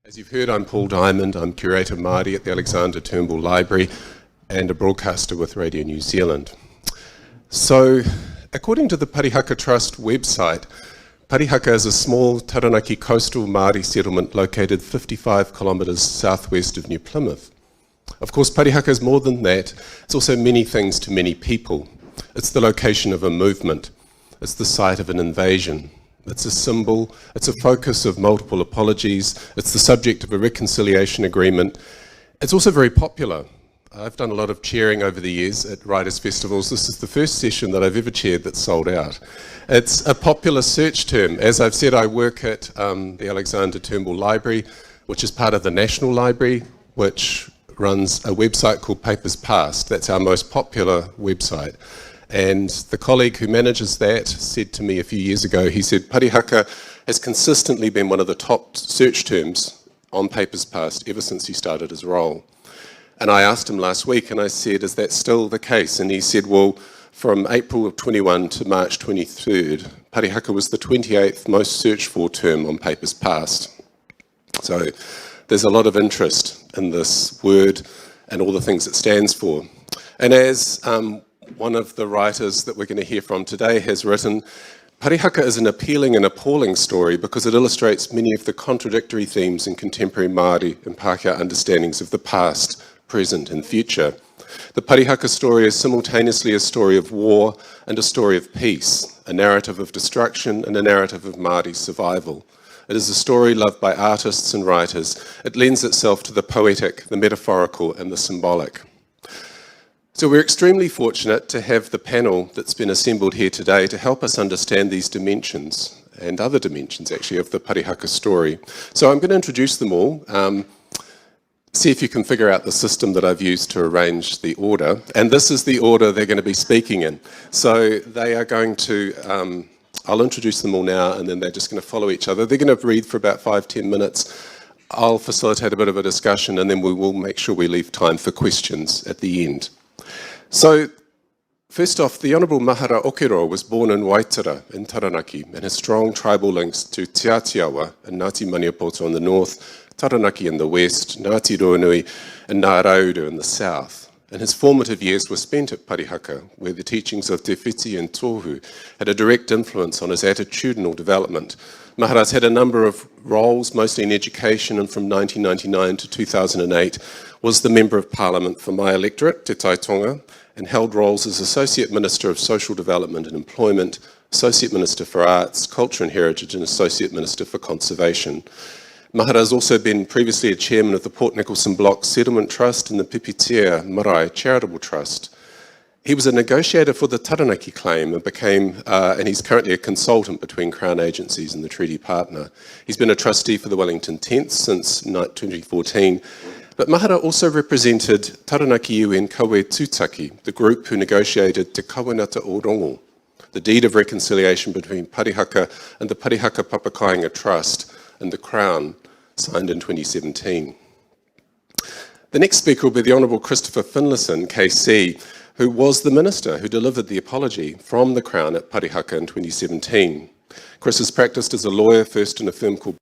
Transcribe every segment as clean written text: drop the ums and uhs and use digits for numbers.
As you've heard, I'm Paul Diamond. I'm Curator Māori at the Alexander Turnbull Library and a broadcaster with Radio New Zealand. So, according to the Parihaka Trust website, Parihaka is a small Taranaki coastal Māori settlement located 55 kilometres southwest of New Plymouth. Of course, Parihaka is more than that. It's also many things to many people. It's the location of a movement. It's the site of an invasion. It's a symbol, it's a focus of multiple apologies, it's the subject of a reconciliation agreement. It's also very popular. I've done a lot of chairing over the years at writers' festivals. This is the first session that I've ever chaired that's sold out. It's a popular search term. As I've said, I work at the Alexander Turnbull Library, which is part of the National Library, which runs a website called Papers Past. That's our most popular website. And the colleague who manages that said to me a few years ago, he said, Parihaka has consistently been one of the top search terms on Papers Past ever since he started his role. And I asked him last week and I said, is that still the case? And he said, well, from April of 21 to March 23rd, Parihaka was the 28th most searched for term on Papers Past. So there's a lot of interest in this word and all the things it stands for. And as one of the writers that we're going to hear from today has written, Parihaka is an appealing and appalling story because it illustrates many of the contradictory themes in contemporary Māori and Pākehā understandings of the past, present and future. The Parihaka story is simultaneously a story of war and a story of peace, a narrative of destruction and a narrative of Māori survival. It is a story loved by artists and writers. It lends itself to the poetic, the metaphorical and the symbolic. So we're extremely fortunate to have the panel that's been assembled here today to help us understand these dimensions, and other dimensions actually, of the Parihaka story. So I'm going to introduce them all, see if you can figure out the system that I've used to arrange the order, and this is the order they're going to be speaking in. So they are going to, I'll introduce them all now and then they're just going to follow each other. They're going to read for about 5-10 minutes. I'll facilitate a bit of a discussion and then we will make sure we leave time for questions at the end. So, first off, the Honourable Mahara Okeroa was born in Waitara in Taranaki and has strong tribal links to Te Atiawa and Ngāti Maniapoto in the north, Taranaki in the west, Ngāti Ronui and Ngārauru in the south. And his formative years were spent at Parihaka, where the teachings of Te Whiti and Tohu had a direct influence on his attitudinal development. Mahara's had a number of roles, mostly in education, and from 1999 to 2008 was the Member of Parliament for my electorate, Te Taitonga, and held roles as Associate Minister of Social Development and Employment, Associate Minister for Arts, Culture and Heritage, and Associate Minister for Conservation. Mahara has also been previously a chairman of the Port Nicholson Block Settlement Trust and the Pipitea Marae Charitable Trust. He was a negotiator for the Taranaki claim and became, and he's currently a consultant between Crown agencies and the treaty partner. He's been a trustee for the Wellington 10th since 2014. But Mahara also represented Taranaki UN Kawe Tūtaki, the group who negotiated Te Kawenata o Rongo, the deed of reconciliation between Parihaka and the Parihaka Papakainga Trust and the Crown, signed in 2017. The next speaker will be the Honourable Christopher Finlayson, KC, who was the minister who delivered the apology from the Crown at Parihaka in 2017. Chris has practiced as a lawyer, first in a firm called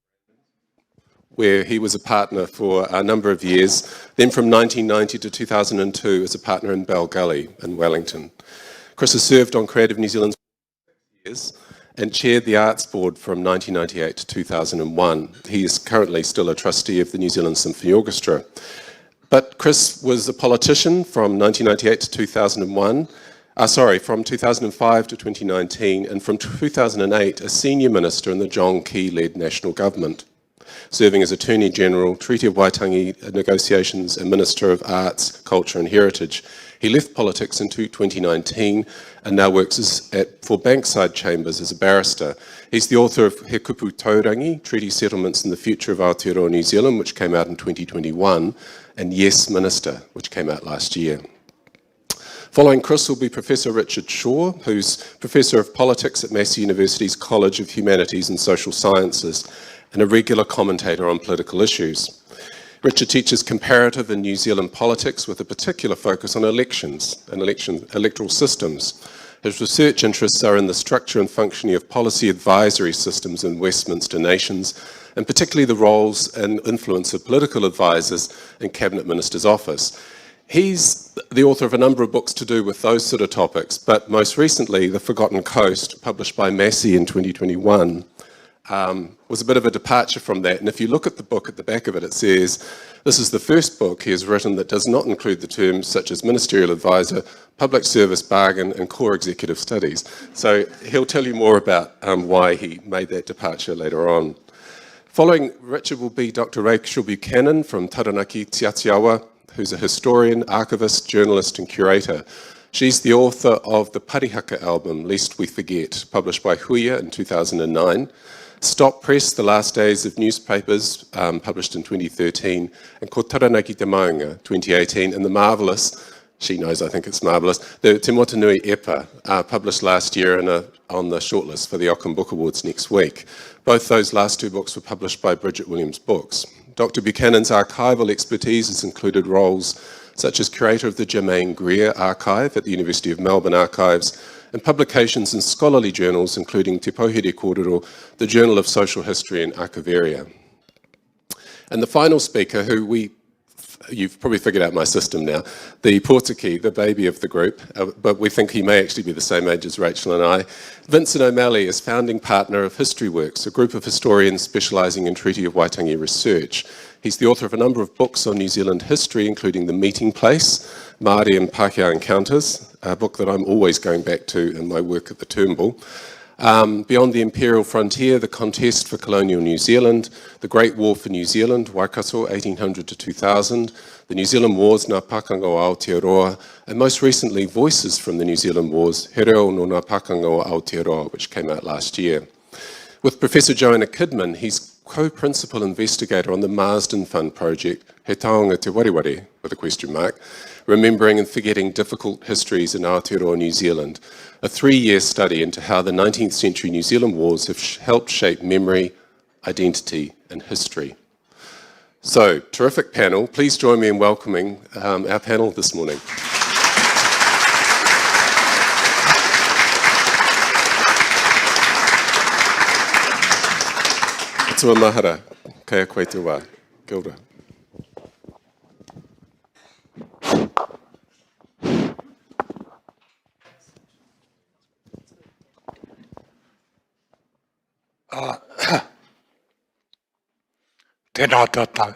where he was a partner for a number of years, then from 1990 to 2002 as a partner in Bell Gully in Wellington. Chris has served on Creative New Zealand's years and chaired the Arts Board from 1998 to 2001. He is currently still a trustee of the New Zealand Symphony Orchestra. But Chris was a politician from 1998 to 2001, from 2005 to 2019, and from 2008 a senior minister in the John Key-led national government, serving as Attorney General, Treaty of Waitangi negotiations and Minister of Arts, Culture and Heritage. He left politics in 2019 and now works for Bankside Chambers as a barrister. He's the author of He Kupu Taurangi, Treaty Settlements and the Future of Aotearoa New Zealand, which came out in 2021, and Yes Minister, which came out last year. Following Chris will be Professor Richard Shaw, who's Professor of Politics at Massey University's College of Humanities and Social Sciences, and a regular commentator on political issues. Richard teaches comparative and New Zealand politics with a particular focus on elections and electoral systems. His research interests are in the structure and functioning of policy advisory systems in Westminster nations, and particularly the roles and influence of political advisors in Cabinet Minister's office. He's the author of a number of books to do with those sort of topics, but most recently, The Forgotten Coast, published by Massey in 2021, was a bit of a departure from that. And if you look at the book, at the back of it, it says, this is the first book he has written that does not include the terms such as ministerial advisor, public service bargain, and core executive studies. So he'll tell you more about why he made that departure later on. Following Richard will be Dr. Rachel Buchanan from Taranaki Tiatiawa, who's a historian, archivist, journalist, and curator. She's the author of the Parihaka album, Lest We Forget, published by Huia in 2009. Stop Press, The Last Days of Newspapers, published in 2013, and Ko Taranaki Te Maunga, 2018, and the marvellous, she knows I think it's marvellous, the Te Motunui Epa, published last year on the shortlist for the Ockham Book Awards next week. Both those last two books were published by Bridget Williams Books. Dr. Buchanan's archival expertise has included roles such as curator of the Germaine Greer Archive at the University of Melbourne Archives, and publications in scholarly journals, including Te Pauhere Kōrero, the Journal of Social History, and Archivaria. And the final speaker, who you've probably figured out my system now, the Portuguese, the baby of the group, but we think he may actually be the same age as Rachel and I. Vincent O'Malley is founding partner of History Works, a group of historians specialising in Treaty of Waitangi research. He's the author of a number of books on New Zealand history, including The Meeting Place, Māori and Pākehā Encounters, a book that I'm always going back to in my work at the Turnbull. Beyond the Imperial Frontier, The Contest for Colonial New Zealand, The Great War for New Zealand, Waikato, 1800 to 2000, The New Zealand Wars, Ngā Pakanga o Aotearoa, and most recently, Voices from the New Zealand Wars, He Reo no Ngā Pakanga o Aotearoa, which came out last year. With Professor Joanna Kidman, he's co-principal investigator on the Marsden Fund project, He Taonga Te Wariwari, with a question mark, Remembering and Forgetting Difficult Histories in Aotearoa, New Zealand, a 3-year study into how the 19th century New Zealand wars have helped shape memory, identity, and history. So, terrific panel. Please join me in welcoming our panel this morning. Atua Mahara, kaya koe te wā. Kia ora. Tēnā tātou.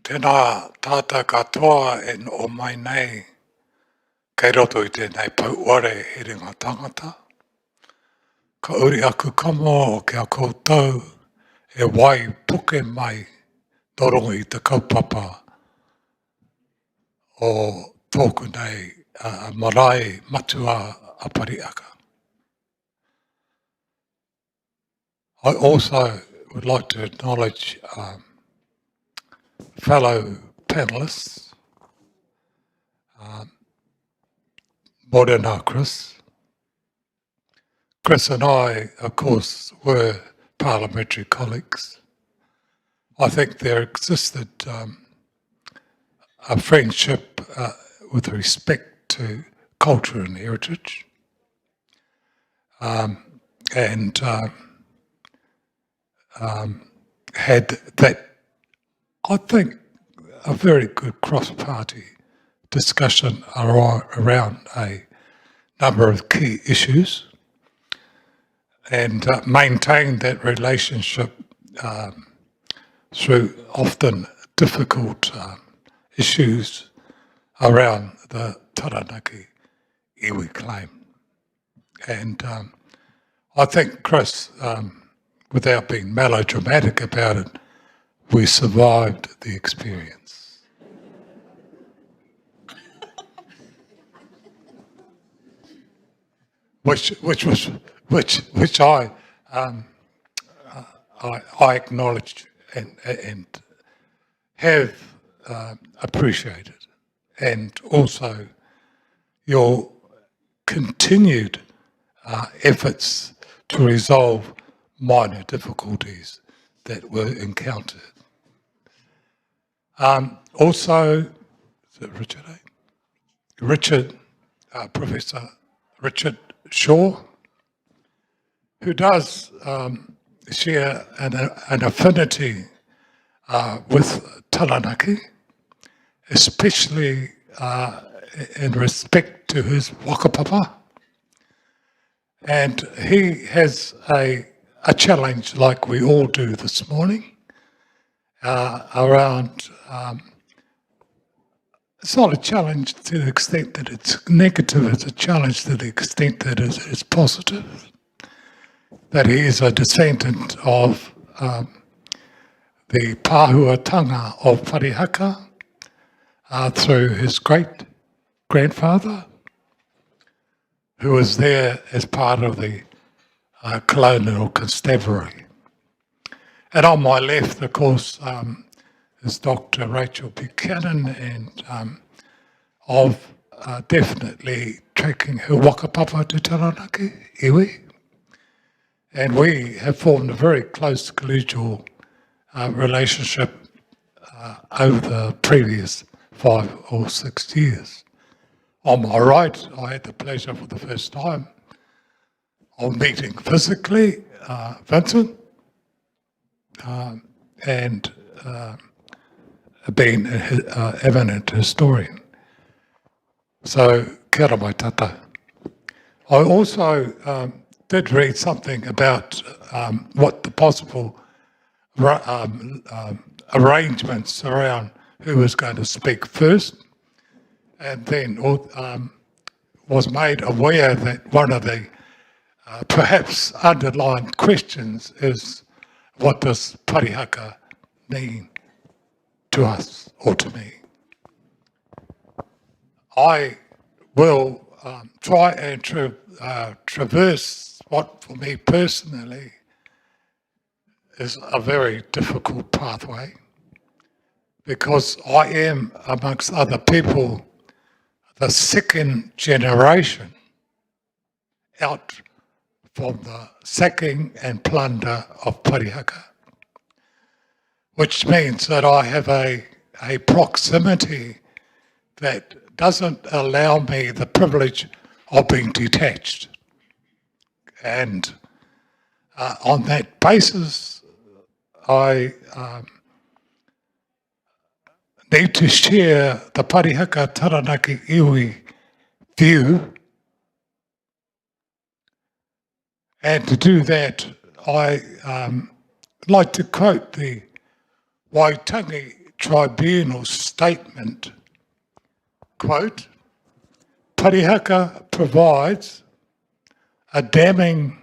Tēnā tātou katoa e o mai nei, kei roto i tēnei pauare he ringa tangata. Ka uri aku kamo o kia koutou e wai puke mai torongo i te kaupapa o tōku nei marae matua a Parihaka. I also would like to acknowledge fellow panellists, Morena Chris. Chris and I, of course, were parliamentary colleagues. I think there existed a friendship with respect to culture and heritage, and had that, I think, a very good cross-party discussion around a number of key issues, and maintained that relationship through often difficult issues around the Taranaki iwi claim. And I think, Chris, without being melodramatic about it, we survived the experience. which I acknowledge and have appreciated, and also your continued efforts to resolve minor difficulties that were encountered. Also, is it Richard? Professor Richard Shaw, who does share an affinity with Taranaki, especially in respect to his whakapapa. And he has a challenge, like we all do this morning, around, it's not a challenge to the extent that it's negative, it's a challenge to the extent that it's positive, that he is a descendant of the pāhuatanga of Parihaka through his great-grandfather, who was there as part of the colonial constabulary. And on my left, of course, is Dr. Rachel Buchanan, and of definitely taking her whakapapa to Taranaki, iwi. And we have formed a very close collegial relationship over the previous 5 or 6 years. On my right, I had the pleasure for the first time of meeting physically Vincent and being an eminent historian. So, kia ora mai tata. I also did read something about what the possible arrangements around who was going to speak first, and then was made aware that one of the perhaps underlying questions is, what does Parihaka mean to us or to me? I will try and traverse what for me personally is a very difficult pathway, because I am, amongst other people, the second generation out from the sacking and plunder of Parihaka, which means that I have a proximity that doesn't allow me the privilege of being detached. And on that basis, I need to share the Parihaka Taranaki iwi view. And to do that, I like to quote the Waitangi Tribunal statement, quote, Parihaka provides a damning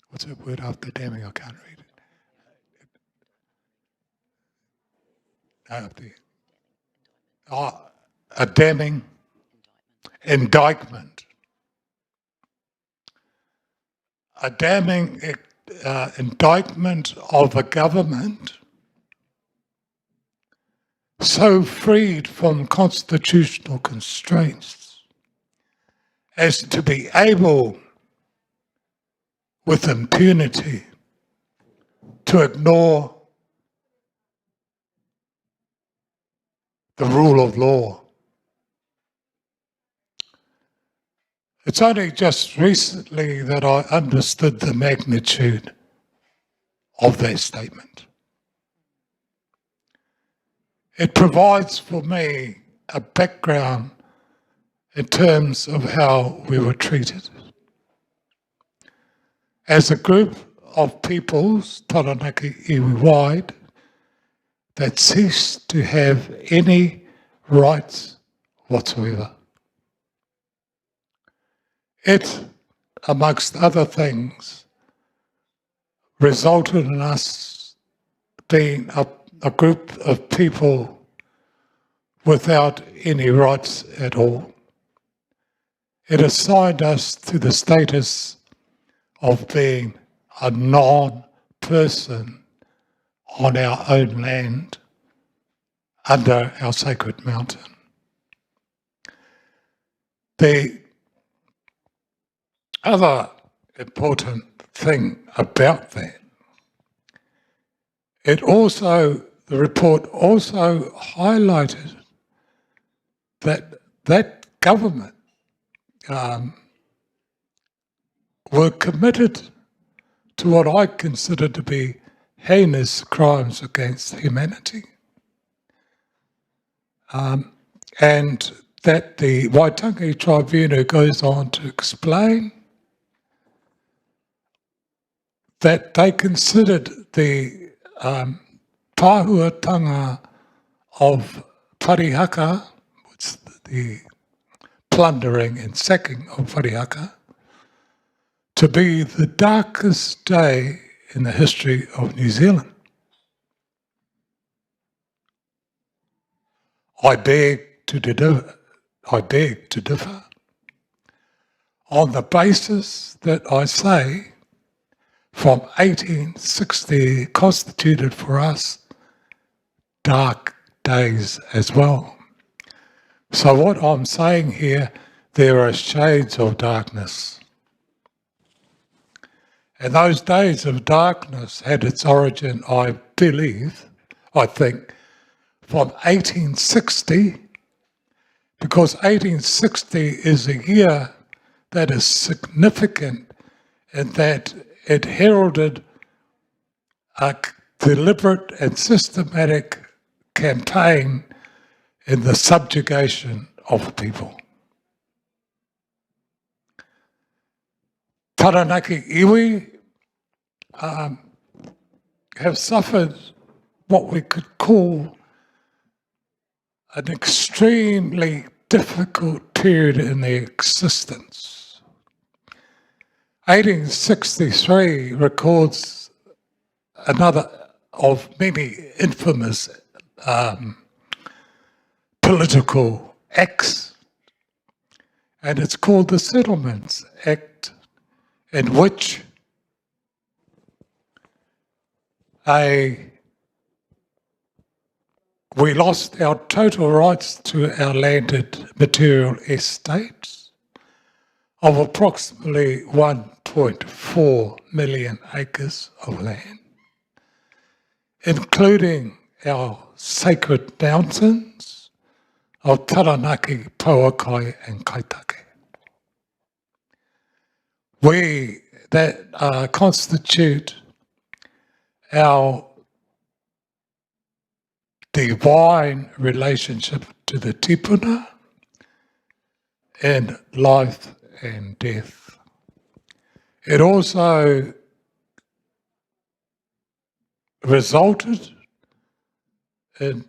what's the word after damning? I can't read it. A damning indictment. A damning indictment of a government so freed from constitutional constraints as to be able, with impunity, to ignore the rule of law. It's only just recently that I understood the magnitude of that statement. It provides for me a background in terms of how we were treated. As a group of peoples, Taranaki iwi wide, that ceased to have any rights whatsoever. It, amongst other things, resulted in us being a group of people without any rights at all. It assigned us to the status of being a non-person on our own land under our sacred mountain. The other important thing about that, the report also highlighted that government were committed to what I consider to be heinous crimes against humanity. And that the Waitangi Tribunal goes on to explain that they considered the pāhuatanga of Parihaka, which is the plundering and sacking of Parihaka, to be the darkest day in the history of New Zealand. I beg to differ on the basis that I say from 1860 constituted for us dark days as well. So what I'm saying here, there are shades of darkness. And those days of darkness had its origin, I think, from 1860, because 1860 is a year that is significant in that it heralded a deliberate and systematic campaign in the subjugation of people. Taranaki iwi have suffered what we could call an extremely difficult period in their existence. 1863 records another of many infamous political acts, and it's called the Settlements Act, in which we lost our total rights to our landed material estates of approximately 1.4 million acres of land, including our sacred mountains of Taranaki, Pauakai and Kaitake. That constitute our divine relationship to the tūpuna in life and death. It also resulted in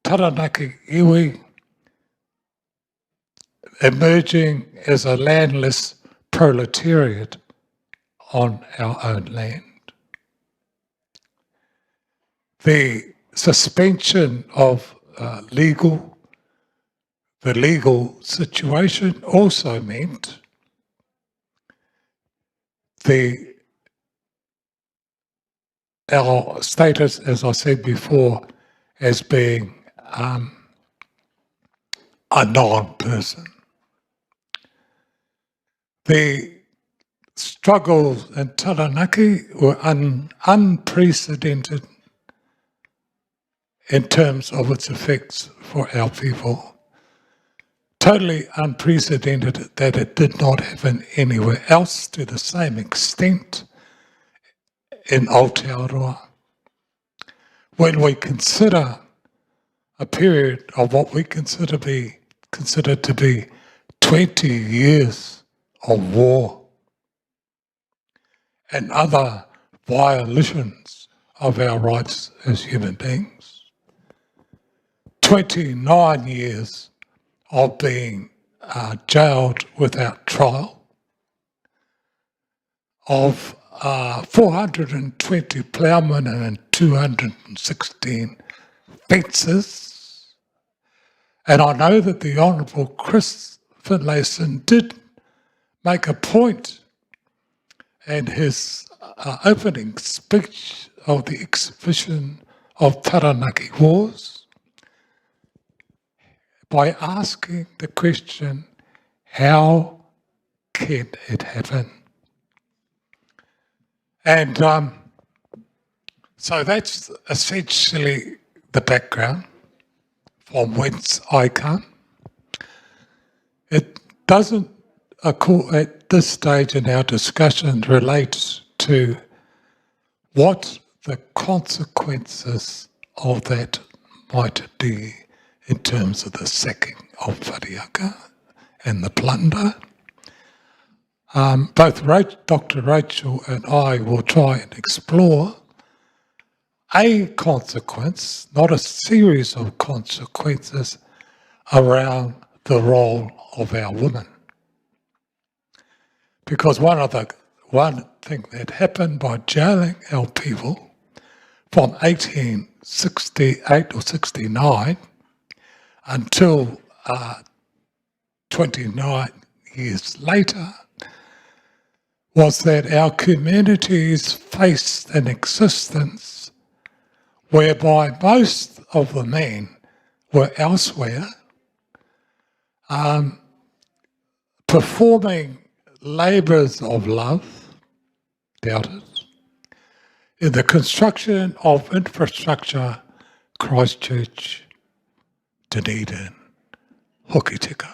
Taranaki iwi emerging as a landless proletariat on our own land. The suspension of the legal situation also meant our status, as I said before, as being a non-person. The struggles in Taranaki were unprecedented in terms of its effects for our people. Totally unprecedented that it did not happen anywhere else to the same extent in Aotearoa. When we consider a period of what we consider to be 20 years of war and other violations of our rights as human beings, 29 years of being jailed without trial, of 420 ploughmen and 216 fences. And I know that the Honourable Chris Finlayson did make a point in his opening speech of the exhibition of Taranaki Wars by asking the question, how can it happen? And so that's essentially the background from whence I come. It at this stage in our discussion relates to what the consequences of that might be in terms of the sacking of Parihaka and the plunder. Both Dr. Rachel and I will try and explore a consequence, not a series of consequences, around the role of our women. Because one thing that happened by jailing our people from 1868 or 69 until 29 years later was that our communities faced an existence whereby most of the men were elsewhere, performing labours of love, doubted, in the construction of infrastructure, Christchurch, Dunedin, Hokitika,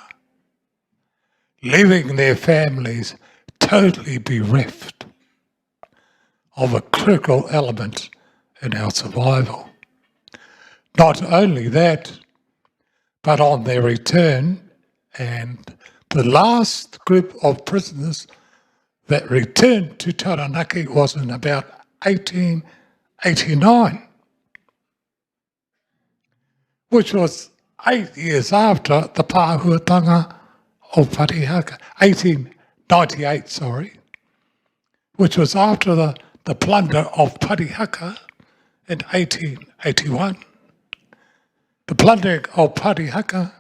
leaving their families totally bereft of a critical element in our survival. Not only that, but on their return, and the last group of prisoners that returned to Taranaki was in about 1889, which was 8 years after the pāhuatanga of Parihaka, 1898, which was after the plunder of Parihaka in 1881. The plundering of Parihaka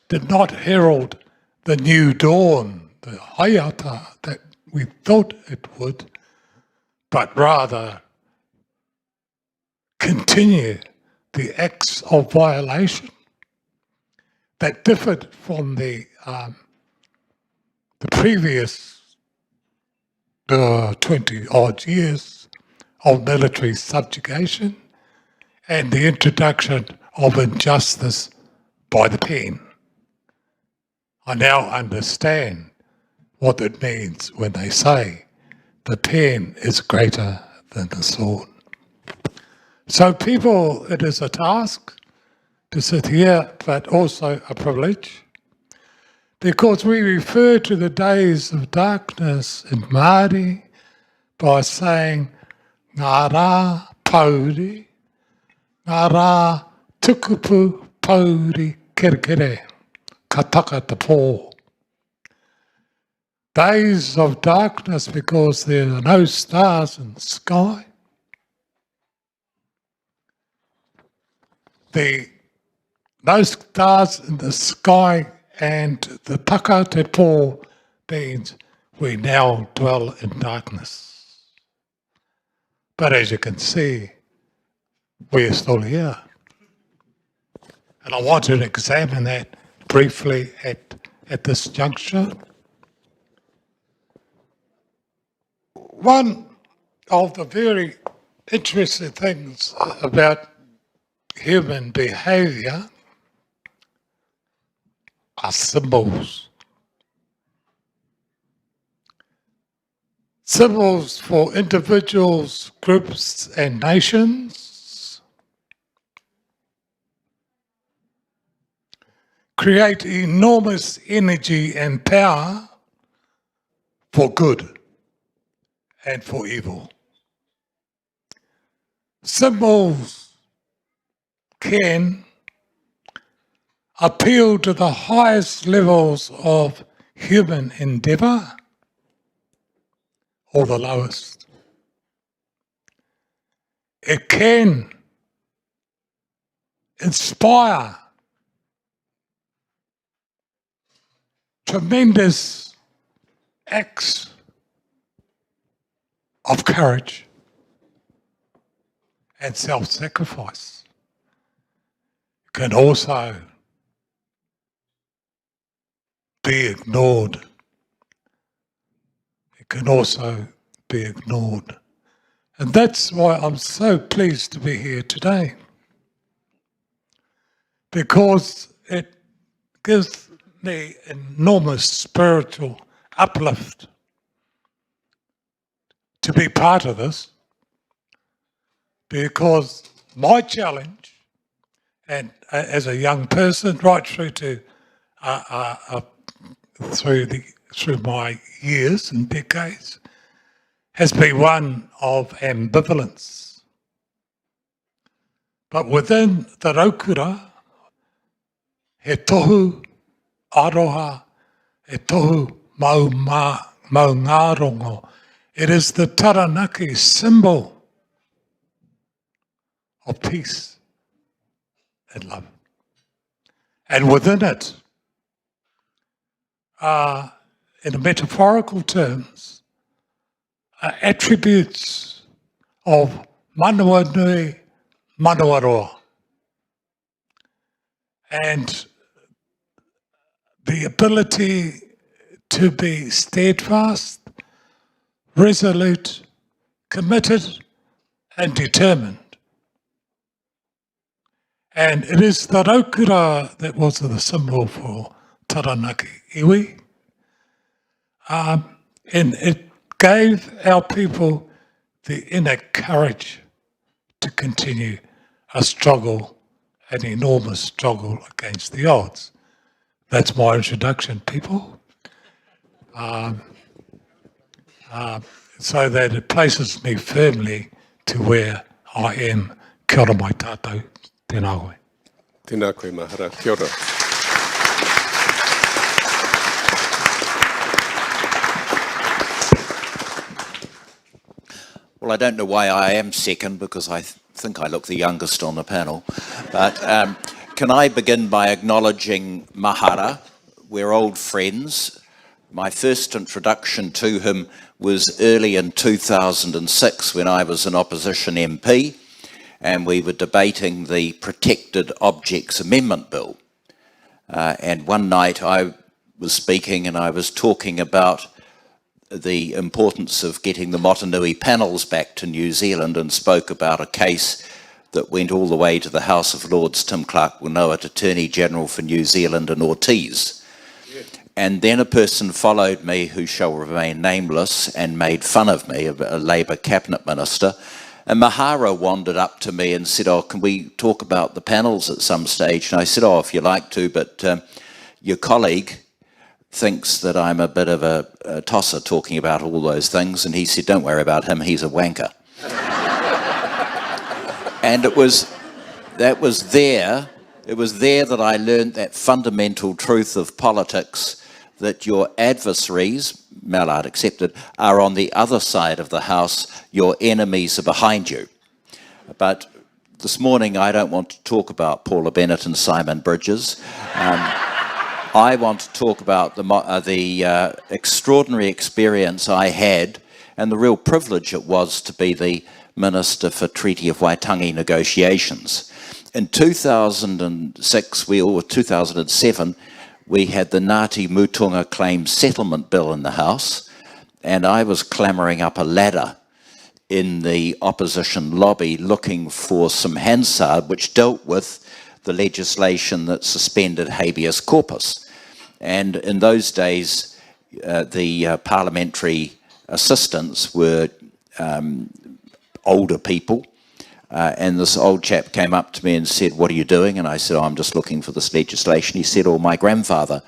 did not herald the new dawn, the haiata that we thought it would, but rather continue the acts of violation that differed from the previous 20-odd years of military subjugation and the introduction of injustice by the pen. I now understand what it means when they say the pen is greater than the sword. So people, it is a task to sit here, but also a privilege, because we refer to the days of darkness in Māori by saying ngā rā pauri, ngā rā tukupu pauri kerekere, ka taka te pō. Days of darkness because there are no stars in the sky. No stars in the sky, and the taka te pō means we now dwell in darkness. But as you can see, we are still here. And I want to examine that briefly at this juncture. One of the very interesting things about human behaviour are symbols. Symbols for individuals, groups and nations create enormous energy and power for good and for evil. Symbols can appeal to the highest levels of human endeavour or the lowest. It can inspire tremendous acts of courage and self-sacrifice. It can also be ignored. It can also be ignored. And that's why I'm so pleased to be here today, because it gives me enormous spiritual uplift to be part of this, because my challenge, and as a young person, right through to through my years and decades, has been one of ambivalence. But within the raukura, he tohu aroha, he tohu maungarongo. It is the Taranaki symbol of peace and love. And within it, in metaphorical terms, attributes of manua nui, manua roa. And the ability to be steadfast, resolute, committed, and determined. And it is the raukura that was the symbol for Taranaki iwi. And it gave our people the inner courage to continue a struggle, an enormous struggle against the odds. That's my introduction, people. So that it places me firmly to where I am. Kia ora mai tātou, tēnā koe. Tēnā koe, Mahara. Kia ora. Well, I don't know why I am second, because I think I look the youngest on the panel. But can I begin by acknowledging Mahara? We're old friends. My first introduction to him was early in 2006 when I was an opposition MP and we were debating the Protected Objects Amendment Bill. And one night I was speaking and I was talking about the importance of getting the Motunui panels back to New Zealand and spoke about a case that went all the way to the House of Lords, Tim Clark Whenua, Attorney General for New Zealand, and Ortiz. And then a person followed me who shall remain nameless and made fun of me, a Labour cabinet minister. And Mahara wandered up to me and said, oh, can we talk about the panels at some stage? And I said, oh, if you like to, but your colleague thinks that I'm a bit of a tosser talking about all those things. And he said, don't worry about him, he's a wanker. And it was there that I learned that fundamental truth of politics, that your adversaries, Mallard accepted, are on the other side of the house, your enemies are behind you. But this morning I don't want to talk about Paula Bennett and Simon Bridges. I want to talk about the extraordinary experience I had and the real privilege it was to be the Minister for Treaty of Waitangi negotiations. In 2006, or 2007, we had the Ngāti Mutunga Claims Settlement Bill in the House, and I was clamouring up a ladder in the opposition lobby looking for some Hansard which dealt with the legislation that suspended habeas corpus. And in those days, the parliamentary assistants were older people. And this old chap came up to me and said, what are you doing? And I said, oh, I'm just looking for this legislation. He said, oh, my grandfather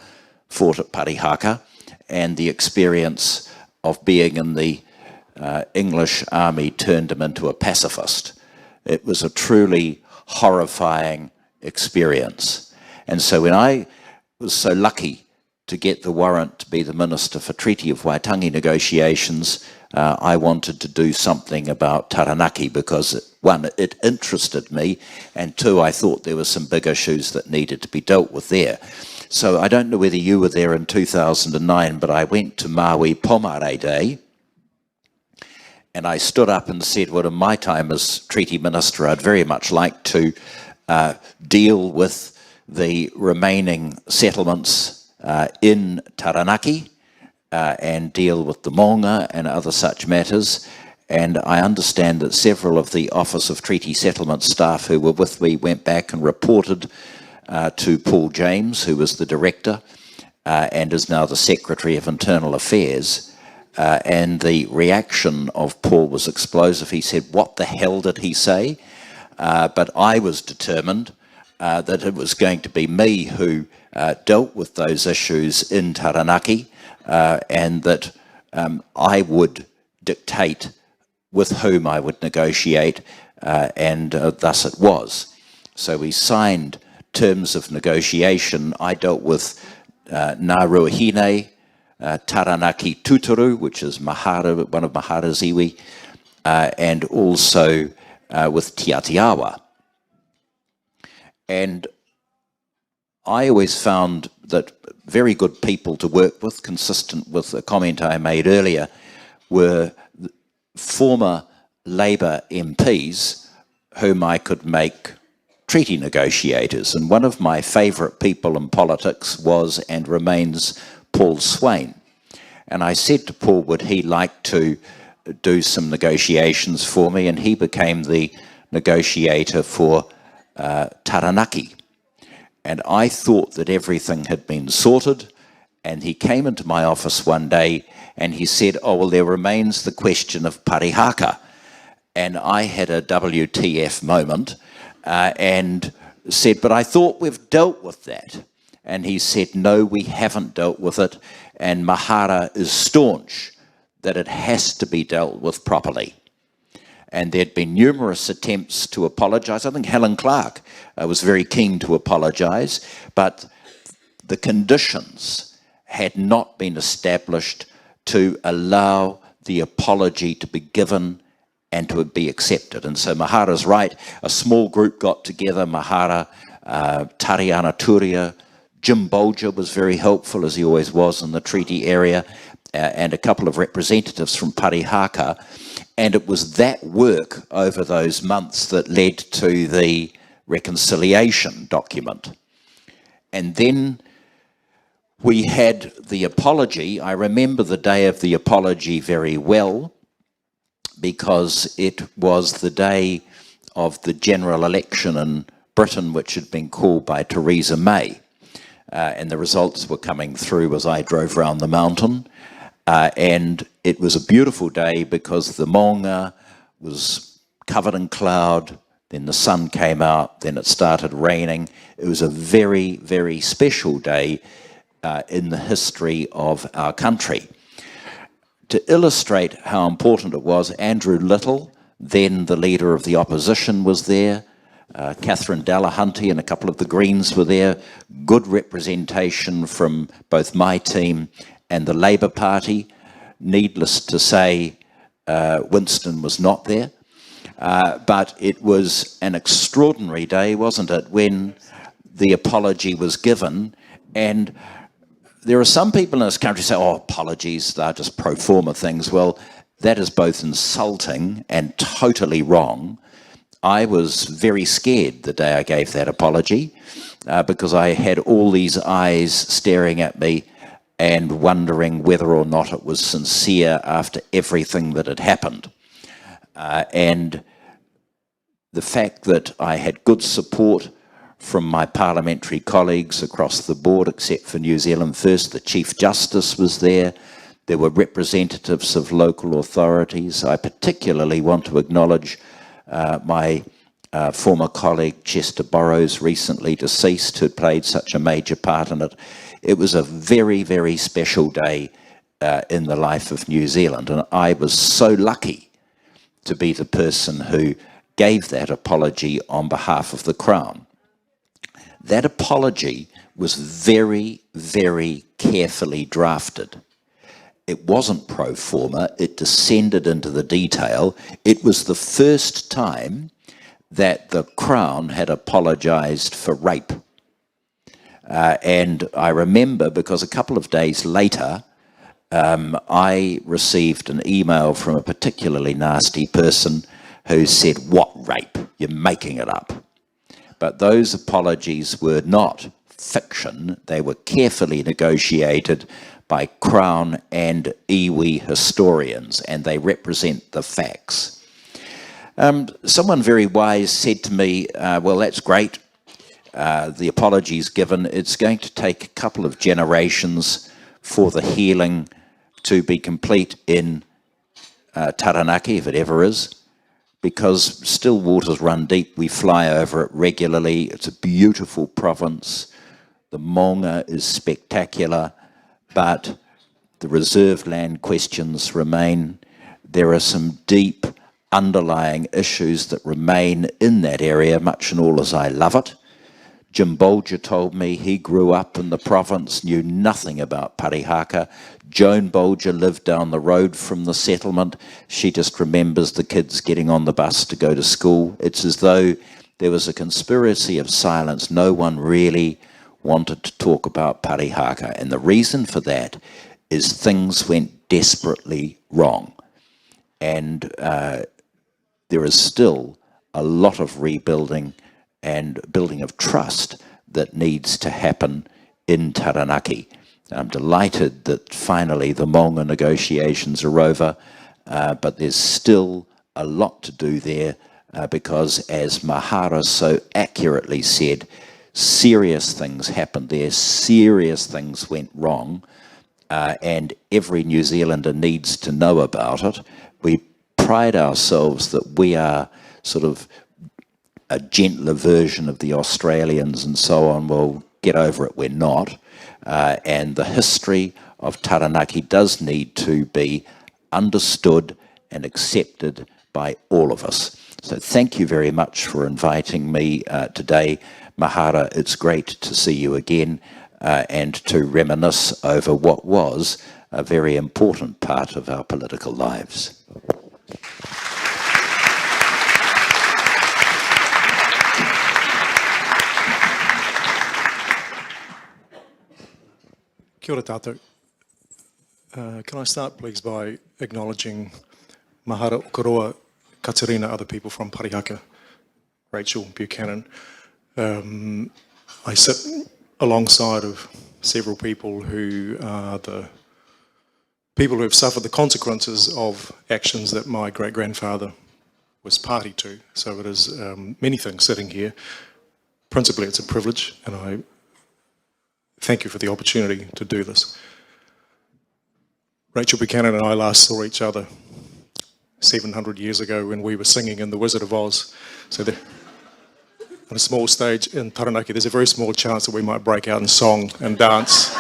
fought at Parihaka, and the experience of being in the English army turned him into a pacifist. It was a truly horrifying experience. And so when I was so lucky to get the warrant to be the Minister for Treaty of Waitangi negotiations, I wanted to do something about Taranaki because, one, it interested me, and two, I thought there were some big issues that needed to be dealt with there. So I don't know whether you were there in 2009, but I went to Maui Pomare Day, and I stood up and said, well, in my time as Treaty Minister, I'd very much like to deal with the remaining settlements in Taranaki, and deal with the maunga and other such matters. And I understand that several of the Office of Treaty Settlement staff who were with me went back and reported to Paul James, who was the director, and is now the Secretary of Internal Affairs. And the reaction of Paul was explosive. He said, "What the hell did he say?" But I was determined that it was going to be me who dealt with those issues in Taranaki, and that I would dictate with whom I would negotiate, and thus it was. So we signed terms of negotiation. I dealt with Ngā Ruahine, Taranaki Tūturu, which is Mahara, one of Mahara's iwi, and also with Tiatiawa. And I always found that very good people to work with, consistent with the comment I made earlier, were former Labour MPs whom I could make treaty negotiators. And one of my favourite people in politics was and remains Paul Swain. And I said to Paul, would he like to do some negotiations for me? And he became the negotiator for Taranaki. And I thought that everything had been sorted, and he came into my office one day and he said, "Oh, well, there remains the question of Parihaka." And I had a WTF moment and said, "But I thought we've dealt with that." And he said, "No, we haven't dealt with it, and Mahara is staunch that it has to be dealt with properly." And there'd been numerous attempts to apologise. I think Helen Clark was very keen to apologise, but the conditions had not been established to allow the apology to be given and to be accepted. And so Mahara's right, a small group got together, Mahara, Tariana Turia, Jim Bolger was very helpful, as he always was in the treaty area, and a couple of representatives from Parihaka. And it was that work over those months that led to the reconciliation document. And then we had the apology. I remember the day of the apology very well, because it was the day of the general election in Britain, which had been called by Theresa May. And the results were coming through as I drove round the mountain. And it was a beautiful day because the maunga was covered in cloud, then the sun came out, then it started raining. It was a very, very special day in the history of our country. To illustrate how important it was, Andrew Little, then the leader of the opposition, was there. Catherine Delahunty and a couple of the Greens were there. Good representation from both my team and the Labour Party. Needless to say, Winston was not there. But it was an extraordinary day, wasn't it, when the apology was given. And there are some people in this country who say, "Oh, apologies, they're just pro forma things." Well, that is both insulting and totally wrong. I was very scared the day I gave that apology because I had all these eyes staring at me and wondering whether or not it was sincere after everything that had happened. And the fact that I had good support from my parliamentary colleagues across the board, except for New Zealand First, the Chief Justice was there. There were representatives of local authorities. I particularly want to acknowledge my former colleague Chester Burrows, recently deceased, who played such a major part in it. It was a very, very special day in the life of New Zealand, and I was so lucky to be the person who gave that apology on behalf of the Crown. That apology was very, very carefully drafted. It wasn't pro forma, it descended into the detail. It was the first time that the Crown had apologised for rape. And I remember, because a couple of days later, I received an email from a particularly nasty person who said, "What rape? You're making it up." But those apologies were not fiction. They were carefully negotiated by Crown and iwi historians, and they represent the facts. Someone very wise said to me, "Well, that's great. the apologies given. It's going to take a couple of generations for the healing to be complete in Taranaki, if it ever is, because still waters run deep. We fly over it regularly. It's a beautiful province. The maunga is spectacular, but the reserved land questions remain. There are some deep underlying issues that remain in that area, much and all as I love it. Jim Bolger told me he grew up in the province, knew nothing about Parihaka. Joan Bolger lived down the road from the settlement. She just remembers the kids getting on the bus to go to school. It's as though there was a conspiracy of silence. No one really wanted to talk about Parihaka. And the reason for that is things went desperately wrong. And there is still a lot of rebuilding and building of trust that needs to happen in Taranaki. I'm delighted that finally the maunga negotiations are over, but there's still a lot to do there because, as Mahara so accurately said, serious things happened there, serious things went wrong, and every New Zealander needs to know about it. We pride ourselves that we are sort of a gentler version of the Australians and so on. Well, get over it, we're not. And the history of Taranaki does need to be understood and accepted by all of us. So thank you very much for inviting me today. Mahara, it's great to see you again and to reminisce over what was a very important part of our political lives. Kia ora tātou. Can I start please by acknowledging Mahara, Okeroa, Katerina, other people from Parihaka, Rachel, Buchanan. I sit alongside of several people who are the people who have suffered the consequences of actions that my great-grandfather was party to. So it is many things sitting here. Principally, it's a privilege, and I thank you for the opportunity to do this. Rachel Buchanan and I last saw each other 700 years ago when we were singing in The Wizard of Oz. So there, on a small stage in Taranaki, there's a very small chance that we might break out in song and dance.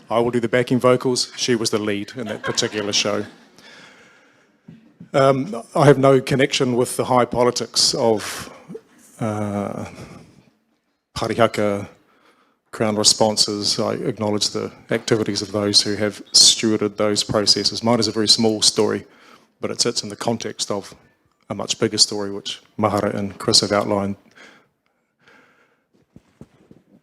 I will do the backing vocals. She was the lead in that particular show. I have no connection with the high politics of Parihaka Crown responses. I acknowledge the activities of those who have stewarded those processes. Mine is a very small story, but it sits in the context of a much bigger story, which Mahara and Chris have outlined.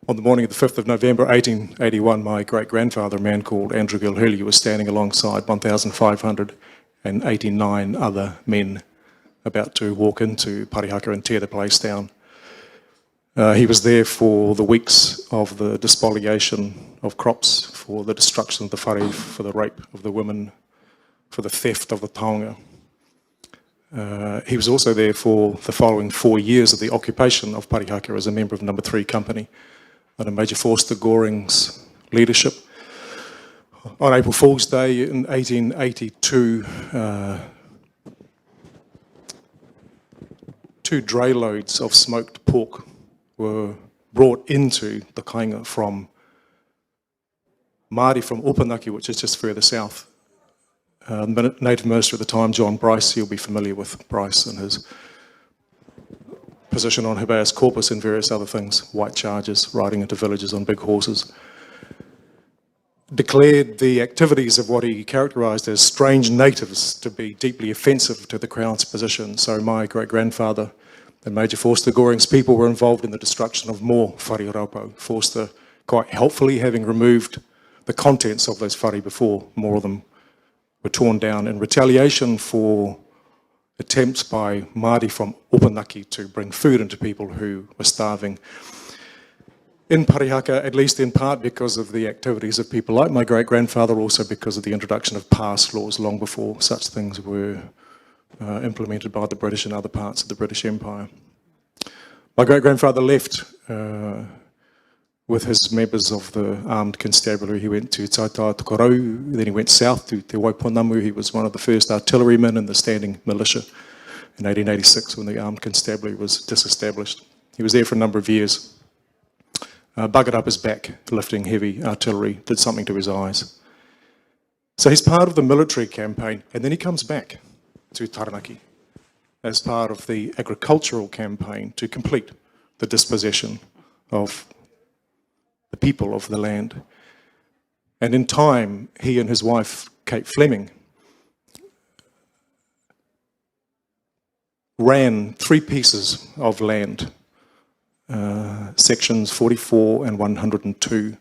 On the morning of the 5th of November 1881, my great-grandfather, a man called Andrew Gilhurley, was standing alongside 1,589 other men about to walk into Parihaka and tear the place down. He was there for the weeks of the despoliation of crops, for the destruction of the whare, for the rape of the women, for the theft of the taonga. He was also there for the following 4 years of the occupation of Parihaka as a member of No. 3 Company under Major Forster Goring's leadership. On April Fool's Day in 1882, 2 dray loads of smoked pork were brought into the kainga from Māori from Opanaki, which is just further south. The Native Minister at the time, John Bryce, you'll be familiar with Bryce and his position on habeas corpus and various other things, white chargers, riding into villages on big horses, declared the activities of what he characterised as strange natives to be deeply offensive to the Crown's position. So my great-grandfather and Major Forster Goring's people were involved in the destruction of more whare raupo. Forster, quite helpfully, having removed the contents of those whare before, more of them were torn down in retaliation for attempts by Māori from Opanaki to bring food into people who were starving. In Parihaka, at least in part because of the activities of people like my great-grandfather, also because of the introduction of pass laws long before such things were implemented by the British in other parts of the British Empire. My great-grandfather left with his members of the armed constabulary. He went to Taitaha Tokorau, then he went south to Te Waiponamu. He was one of the first artillerymen in the standing militia in 1886 when the armed constabulary was disestablished. He was there for a number of years. Buggered up his back, lifting heavy artillery, did something to his eyes. So he's part of the military campaign, and then he comes back to Taranaki as part of the agricultural campaign to complete the dispossession of the people of the land. And in time, he and his wife, Kate Fleming, ran 3 pieces of land, sections 44 and 102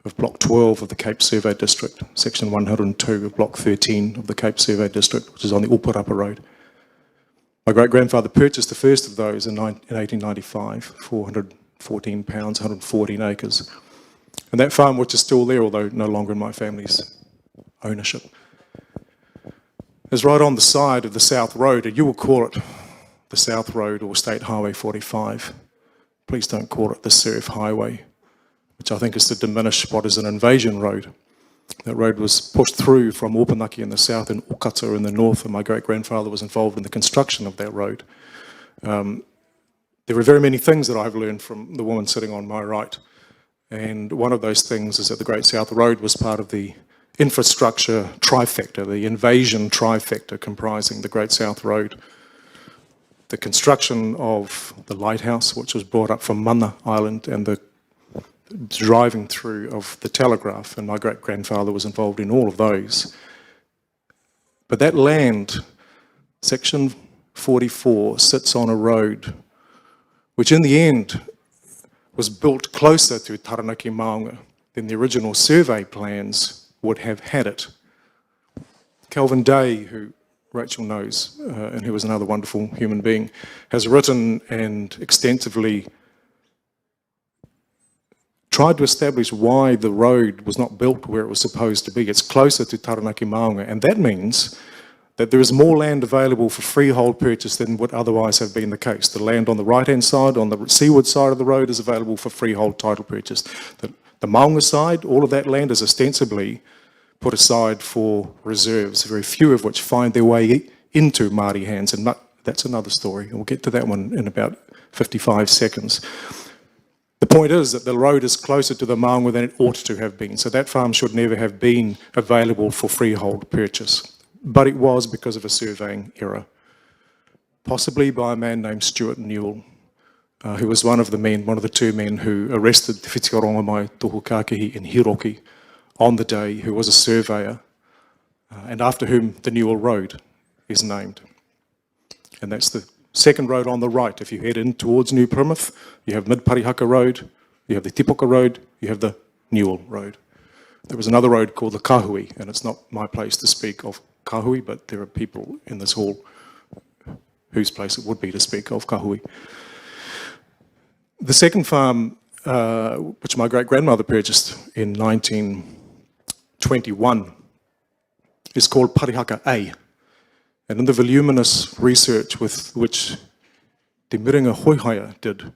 of Block 12 of the Cape Survey District, section 102 of Block 13 of the Cape Survey District, which is on the Uparapa Road. My great-grandfather purchased the first of those in 1895, 414 pounds, 114 acres. And that farm, which is still there, although no longer in my family's ownership, is right on the side of the South Road, and you will call it the South Road or State Highway 45. Please don't call it the Surf Highway, which I think is to diminish what is an invasion road. That road was pushed through from Opanaki in the south and Okata in the north, and my great-grandfather was involved in the construction of that road. There are very many things that I've learned from the woman sitting on my right, and one of those things is that the Great South Road was part of the infrastructure trifecta, the invasion trifecta comprising the Great South Road, the construction of the lighthouse, which was brought up from Mana Island, and the driving through of the telegraph, and my great-grandfather was involved in all of those. But that land, section 44, sits on a road which in the end was built closer to Taranaki Maunga than the original survey plans would have had it. Kelvin Day, who Rachel knows, and who was another wonderful human being, has written and extensively tried to establish why the road was not built where it was supposed to be. It's closer to Taranaki Maunga, and that means that there is more land available for freehold purchase than would otherwise have been the case. The land on the right-hand side, on the seaward side of the road, is available for freehold title purchase. The Maunga side, all of that land is ostensibly put aside for reserves, very few of which find their way into Māori hands, and that's another story. We'll get to that one in about 55 seconds. The point is that the road is closer to the Maunga than it ought to have been, so that farm should never have been available for freehold purchase. But it was because of a surveying error, possibly by a man named Stuart Newell, who was one of the 2 men who arrested Te Whitiaronga mai Tohu Kākehi in Hiroki on the day, who was a surveyor, and after whom the Newell Road is named. And that's the second road on the right. If you head in towards New Plymouth, you have Mid-Parihaka Road, you have the Tipoka Road, you have the Newell Road. There was another road called the Kahui, and it's not my place to speak of Kahui, but there are people in this hall whose place it would be to speak of Kahui. The second farm, which my great-grandmother purchased in 1921, is called Parihaka A. And in the voluminous research with which Te Miringa Hoihaia did,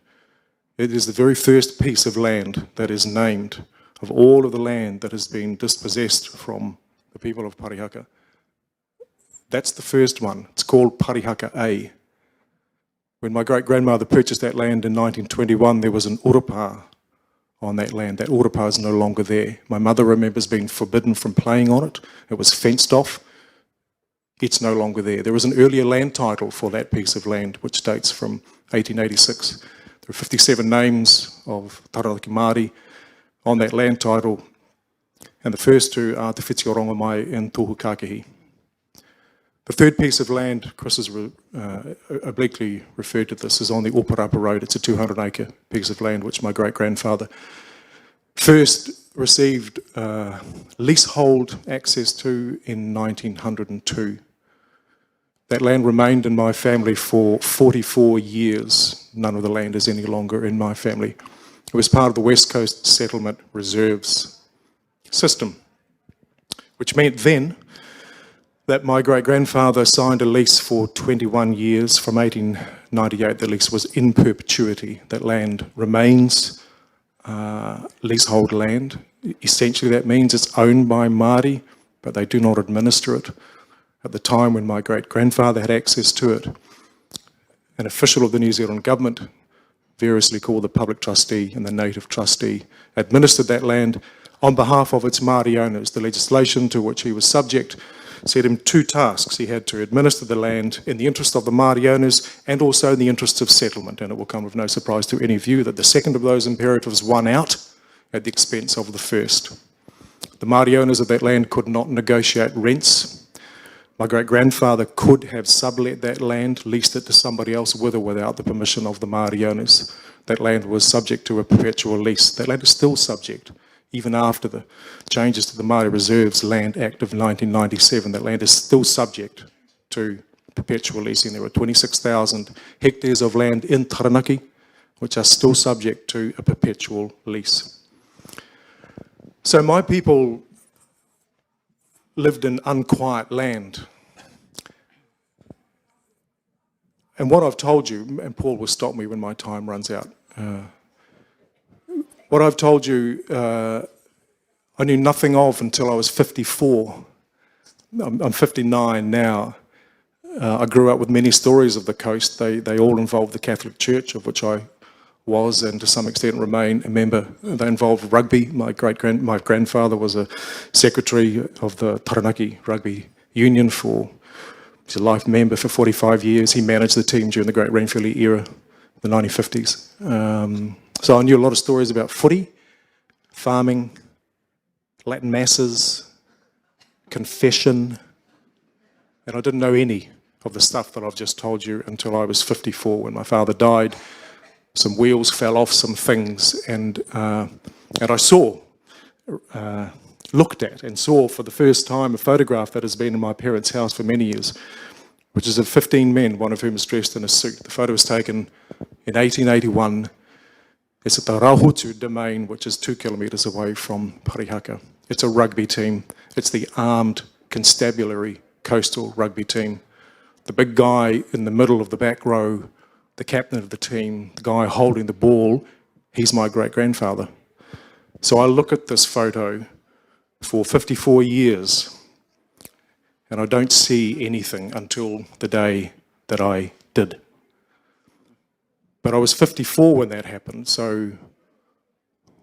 it is the very first piece of land that is named of all of the land that has been dispossessed from the people of Parihaka. That's the first one. It's called Parihaka A. When my great-grandmother purchased that land in 1921, there was an urupa on that land. That urupa is no longer there. My mother remembers being forbidden from playing on it. It was fenced off. It's no longer there. There was an earlier land title for that piece of land, which dates from 1886. There are 57 names of Taranaki Māori on that land title, and the first 2 are Te Whitiaronga mai and Tohu Kākehi. The third piece of land, Chris has obliquely referred to this, is on the Oparapa Road. It's a 200-acre piece of land which my great-grandfather first received leasehold access to in 1902. That land remained in my family for 44 years. None of the land is any longer in my family. It was part of the West Coast Settlement Reserves system, which meant then that my great-grandfather signed a lease for 21 years. From 1898, the lease was in perpetuity. That land remains leasehold land. Essentially, that means it's owned by Māori, but they do not administer it. At the time when my great-grandfather had access to it, an official of the New Zealand government, variously called the public trustee and the native trustee, administered that land on behalf of its Māori owners. The legislation to which he was subject set him two tasks. He had to administer the land in the interest of the Māori owners and also in the interests of settlement. And it will come of no surprise to any of you that the second of those imperatives won out at the expense of the first. The Māori owners of that land could not negotiate rents. My great-grandfather could have sublet that land, leased it to somebody else with or without the permission of the Māori owners. That land was subject to a perpetual lease. That land is still subject. Even after the changes to the Māori Reserves Land Act of 1997, that land is still subject to perpetual leasing. There are 26,000 hectares of land in Taranaki which are still subject to a perpetual lease. So my people lived in unquiet land. And what I've told you, and Paul will stop me when my time runs out, what I've told you, I knew nothing of until I was 54. I'm 59 now. I grew up with many stories of the coast. They all involved the Catholic Church, of which I was and to some extent remain a member. They involved rugby. My grandfather was a secretary of the Taranaki Rugby Union he's a life member for 45 years. He managed the team during the Great Renfrew era, the 1950s. So I knew a lot of stories about footy, farming, Latin masses, confession, and I didn't know any of the stuff that I've just told you until I was 54 when my father died. Some wheels fell off some things, and I saw, looked at and saw for the first time a photograph that has been in my parents' house for many years, which is of 15 men, one of whom is dressed in a suit. The photo was taken in 1881. It's at the Rauhotu domain, which is 2 kilometres away from Parihaka. It's a rugby team. It's the armed constabulary coastal rugby team. The big guy in the middle of the back row, the captain of the team, the guy holding the ball, he's my great-grandfather. So I look at this photo for 54 years and I don't see anything until the day that I did. But I was 54 when that happened, so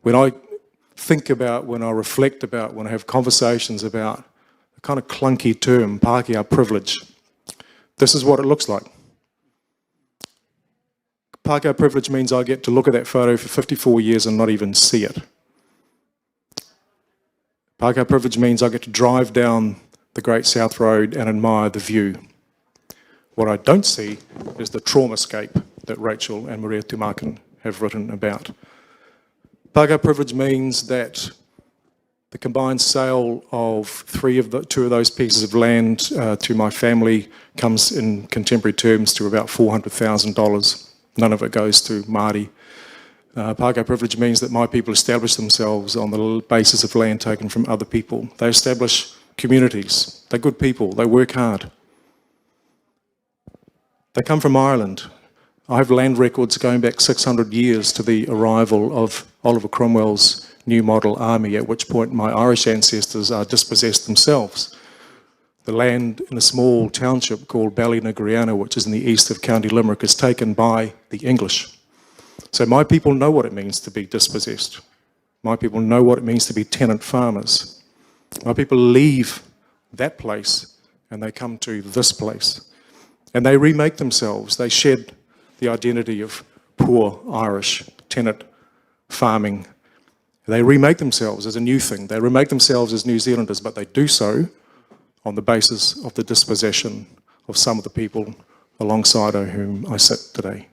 when I think about, when I reflect about, when I have conversations about a kind of clunky term, Pākehā privilege, this is what it looks like. Pākehā privilege means I get to look at that photo for 54 years and not even see it. Pākehā privilege means I get to drive down the Great South Road and admire the view. What I don't see is the traumascape that Rachel and Maria Tumakin have written about. Pākehā privilege means that the combined sale of two of those pieces of land to my family comes in contemporary terms to about $400,000. None of it goes to Māori. Pākehā privilege means that my people establish themselves on the basis of land taken from other people. They establish communities. They're good people. They work hard. They come from Ireland. I have land records going back 600 years to the arrival of Oliver Cromwell's New Model Army, at which point my Irish ancestors are dispossessed themselves. The land in a small township called Ballynagriana, which is in the east of County Limerick, is taken by the English. So my people know what it means to be dispossessed. My people know what it means to be tenant farmers. My people leave that place and they come to this place. And they remake themselves. They shed the identity of poor Irish tenant farming. They remake themselves as a new thing. They remake themselves as New Zealanders, but they do so on the basis of the dispossession of some of the people alongside whom I sit today.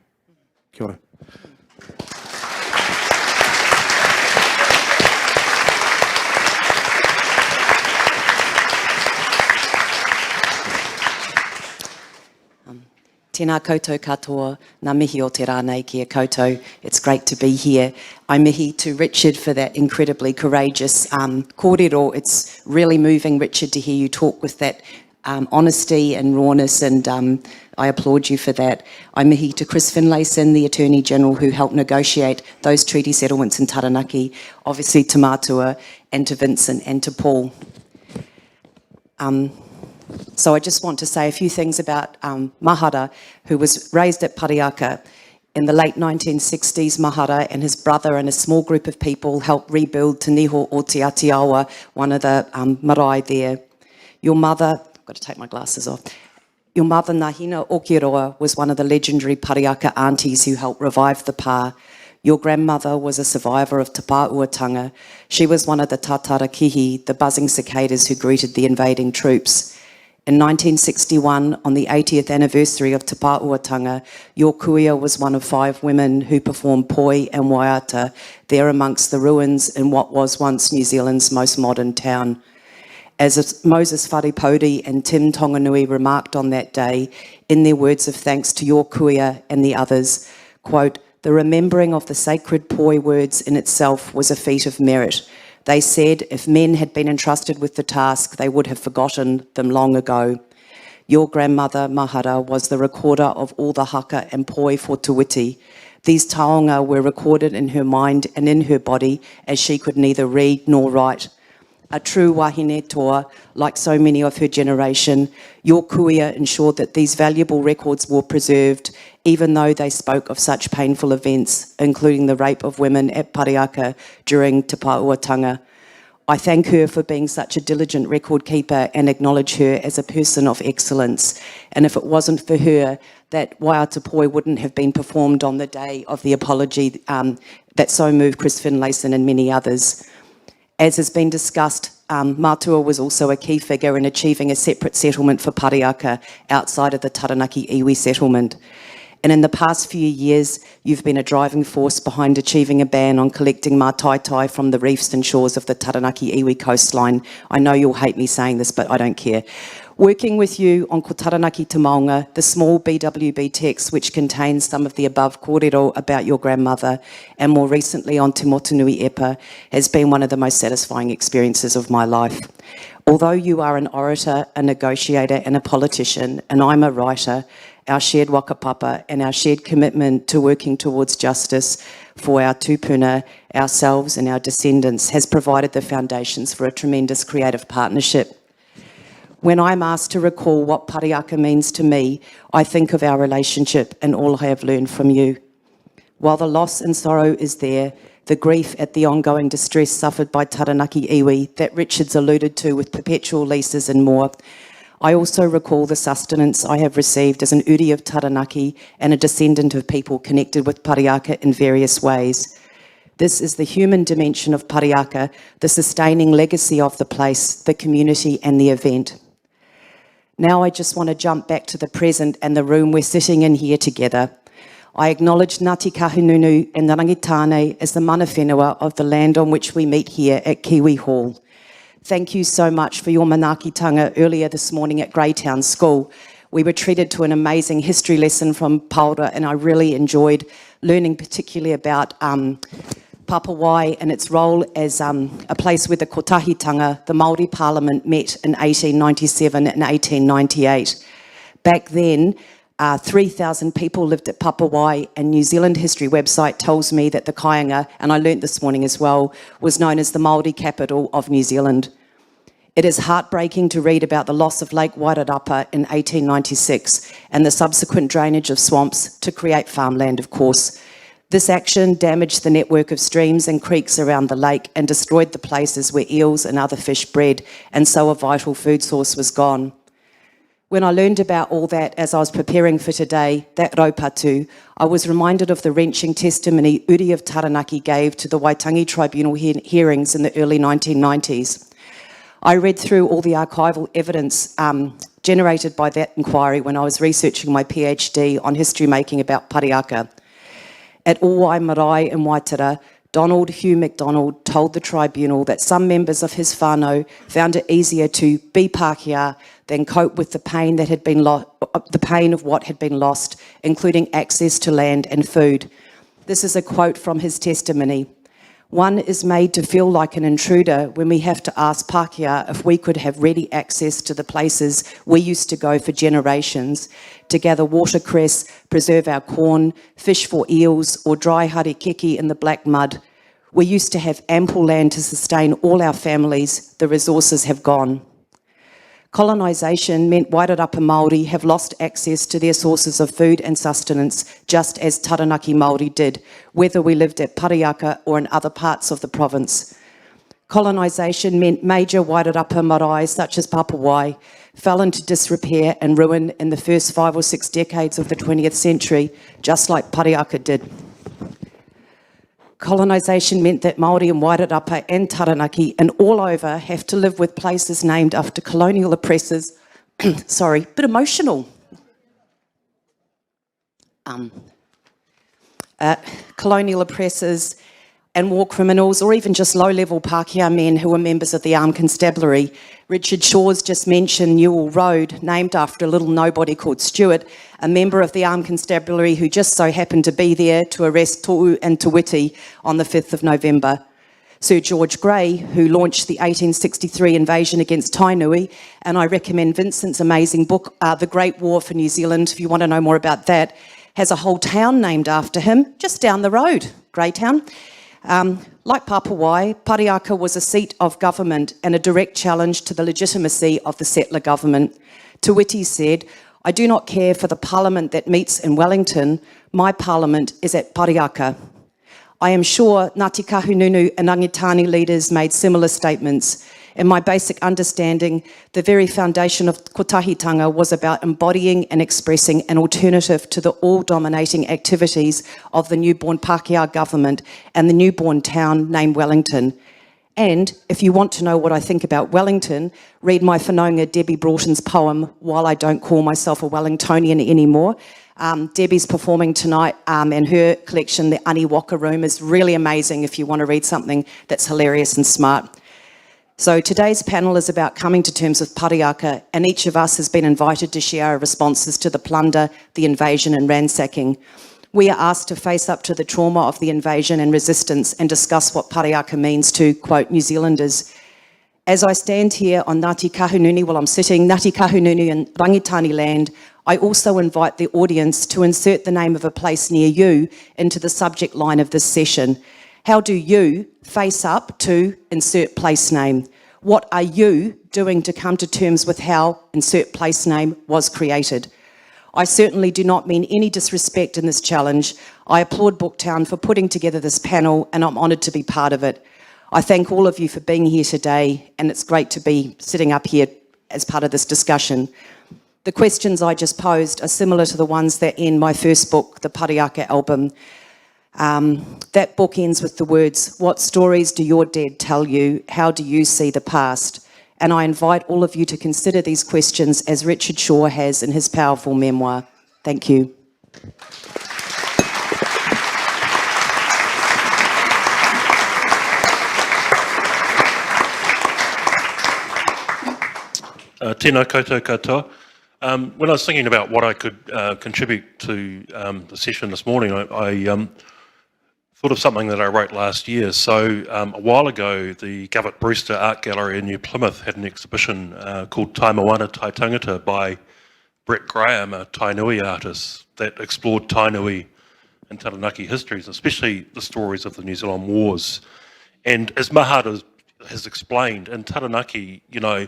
Kia ora. Tēnā koutou katoa, ngā mihi o te rānei kia koutou. It's great to be here. I mihi to Richard for that incredibly courageous kōrero. It's really moving, Richard, to hear you talk with that honesty and rawness, and I applaud you for that. I mihi to Chris Finlayson, the Attorney General, who helped negotiate those treaty settlements in Taranaki, obviously to Mātua, and to Vincent and to Paul. So I just want to say a few things about Mahara, who was raised at Parihaka. In the late 1960s, Mahara and his brother and a small group of people helped rebuild Te Niho o Te Atiawa, one of the marae there. Your mother, I've got to take my glasses off. Your mother, Nahina Okeroa, was one of the legendary Parihaka aunties who helped revive the pā. Your grandmother was a survivor of Te Pāuatanga. She was one of the tatarakihi, the buzzing cicadas who greeted the invading troops. In 1961, on the 80th anniversary of Te Pāuatanga, your kuia was one of 5 women who performed poi and waiata there amongst the ruins in what was once New Zealand's most modern town. As Moses Wharepodi and Tim Tonganui remarked on that day, in their words of thanks to your kuia and the others, quote, "The remembering of the sacred poi words in itself was a feat of merit. They said if men had been entrusted with the task, they would have forgotten them long ago. Your grandmother, Mahara, was the recorder of all the haka and poi for Te Witi. These taonga were recorded in her mind and in her body, as she could neither read nor write. A true wahine toa, like so many of her generation, your kuia ensured that these valuable records were preserved, even though they spoke of such painful events, including the rape of women at Parihaka during Te Pāuatanga. I thank her for being such a diligent record keeper and acknowledge her as a person of excellence. And if it wasn't for her, that waiata poi wouldn't have been performed on the day of the apology that so moved Chris Finlayson and many others. As has been discussed, Mātua was also a key figure in achieving a separate settlement for Parihaka outside of the Taranaki iwi settlement. And in the past few years, you've been a driving force behind achieving a ban on collecting mātaitai from the reefs and shores of the Taranaki iwi coastline. I know you'll hate me saying this, but I don't care. Working with you on Ko Taranaki Te Maunga, the small BWB text which contains some of the above kōrero about your grandmother, and more recently on Te Motunui Epa, has been one of the most satisfying experiences of my life. Although you are an orator, a negotiator and a politician, and I'm a writer, our shared whakapapa and our shared commitment to working towards justice for our tūpuna, ourselves and our descendants has provided the foundations for a tremendous creative partnership. When I'm asked to recall what Parihaka means to me, I think of our relationship and all I have learned from you. While the loss and sorrow is there, the grief at the ongoing distress suffered by Taranaki iwi that Richard's alluded to with perpetual leases and more, I also recall the sustenance I have received as an uri of Taranaki and a descendant of people connected with Parihaka in various ways. This is the human dimension of Parihaka, the sustaining legacy of the place, the community and the event. Now I just want to jump back to the present and the room we're sitting in here together. I acknowledge Ngāti Kahungunu and Rangitane as the mana whenua of the land on which we meet here at Kiwi Hall. Thank you so much for your manaakitanga earlier this morning at Greytown School. We were treated to an amazing history lesson from Paura, and I really enjoyed learning particularly about Papawai and its role as a place where the kotahitanga, the Māori Parliament, met in 1897 and 1898. Back then, 3,000 people lived at Papawai, and New Zealand History website tells me that the Kāinga, and I learnt this morning as well, was known as the Māori capital of New Zealand. It is heartbreaking to read about the loss of Lake Wairarapa in 1896 and the subsequent drainage of swamps to create farmland, of course. This action damaged the network of streams and creeks around the lake and destroyed the places where eels and other fish bred, and so a vital food source was gone. When I learned about all that as I was preparing for today, that raupatu, I was reminded of the wrenching testimony Uri of Taranaki gave to the Waitangi Tribunal hearings in the early 1990s. I read through all the archival evidence generated by that inquiry when I was researching my PhD on history making about Parihaka. At Owai Marae in Waitara, Donald Hugh MacDonald told the tribunal that some members of his whānau found it easier to be Pākehā than cope with the pain that had been the pain of what had been lost, including access to land and food. This is a quote from his testimony. One is made to feel like an intruder when we have to ask Pākehā if we could have ready access to the places we used to go for generations to gather watercress, preserve our corn, fish for eels, or dry harikeki in the black mud. We used to have ample land to sustain all our families. The resources have gone. Colonisation meant Wairarapa Māori have lost access to their sources of food and sustenance, just as Taranaki Māori did, whether we lived at Parihaka or in other parts of the province. Colonisation meant major Wairarapa marae, such as Papawai, fell into disrepair and ruin in the first 5 or 6 decades of the 20th century, just like Parihaka did. Colonisation meant that Māori and Wairarapa and Taranaki and all over have to live with places named after colonial oppressors. Sorry, bit emotional. Colonial oppressors and war criminals, or even just low-level Pākehā men who were members of the armed constabulary. Richard Shaw's just mentioned Newell Road, named after a little nobody called Stuart, a member of the armed constabulary who just so happened to be there to arrest To'u and Te Witi on the 5th of November. Sir George Grey, who launched the 1863 invasion against Tainui, and I recommend Vincent's amazing book, The Great War for New Zealand, if you want to know more about that, has a whole town named after him, just down the road, Greytown. Like Papawai, Parihaka was a seat of government and a direct challenge to the legitimacy of the settler government. Te Witi said, "I do not care for the parliament that meets in Wellington. My parliament is at Parihaka." I am sure Ngāti Kahungunu and Rangitani leaders made similar statements. In my basic understanding, the very foundation of kotahitanga was about embodying and expressing an alternative to the all-dominating activities of the newborn Pākehā government and the newborn town named Wellington. And if you want to know what I think about Wellington, read my whanaunga Debbie Broughton's poem, While I Don't Call Myself a Wellingtonian Anymore. Debbie's performing tonight, and her collection, The Aniwaka Room, is really amazing if you want to read something that's hilarious and smart. So today's panel is about coming to terms with Parihaka, and each of us has been invited to share our responses to the plunder, the invasion and ransacking. We are asked to face up to the trauma of the invasion and resistance and discuss what Parihaka means to, quote, New Zealanders. As I stand here on Ngāti Kahungunu, while I'm sitting, Ngāti Kahungunu in Rangitani land, I also invite the audience to insert the name of a place near you into the subject line of this session. How do you face up to insert place name? What are you doing to come to terms with how insert place name was created? I certainly do not mean any disrespect in this challenge. I applaud Booktown for putting together this panel, and I'm honoured to be part of it. I thank all of you for being here today, and it's great to be sitting up here as part of this discussion. The questions I just posed are similar to the ones that end my first book, the Parihaka album. That book ends with the words, "What stories do your dead tell you? How do you see the past?" And I invite all of you to consider these questions as Richard Shaw has in his powerful memoir. Thank you. Tēnā koutou katoa. When I was thinking about what I could contribute to the session this morning, I thought of something that I wrote last year. So a while ago, the Govett Brewster Art Gallery in New Plymouth had an exhibition called Tai Moana Tai Tangata by Brett Graham, a Tainui artist, that explored Tainui and Taranaki histories, especially the stories of the New Zealand Wars. And as Mahara has explained, in Taranaki, you know,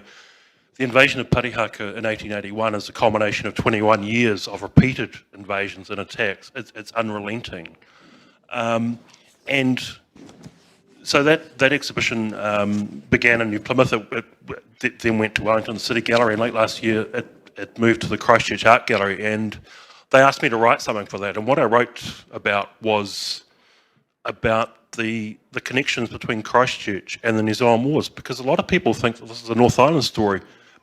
the invasion of Parihaka in 1881 is a culmination of 21 years of repeated invasions and attacks. It's unrelenting. And so that exhibition began in New Plymouth. It then went to Wellington City Gallery, and late last year it moved to the Christchurch Art Gallery, and they asked me to write something for that. And what I wrote about was about the connections between Christchurch and the New Zealand Wars, because a lot of people think that this is a North Island story,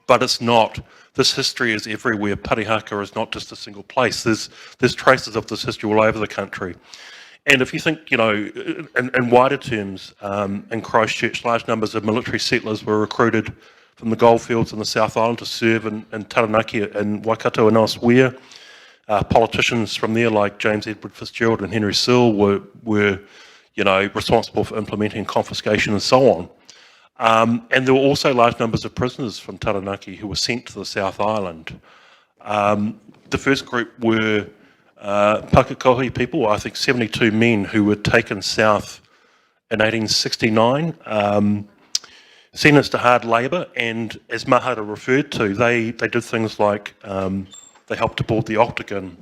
but it's not. This history is everywhere. Parihaka is not just a single place. There's traces of this history all over the country. And if you think, you know, in wider terms, in Christchurch, large numbers of military settlers were recruited from the goldfields in the South Island to serve in Taranaki and Waikato and elsewhere. Politicians from there, like James Edward Fitzgerald and Henry Searle, were responsible for implementing confiscation and so on. And there were also large numbers of prisoners from Taranaki who were sent to the South Island. The first group were Pakekohe people, I think 72 men who were taken south in 1869, sentenced to hard labour, and as Mahara referred to, they did things like they helped to board the Octagon.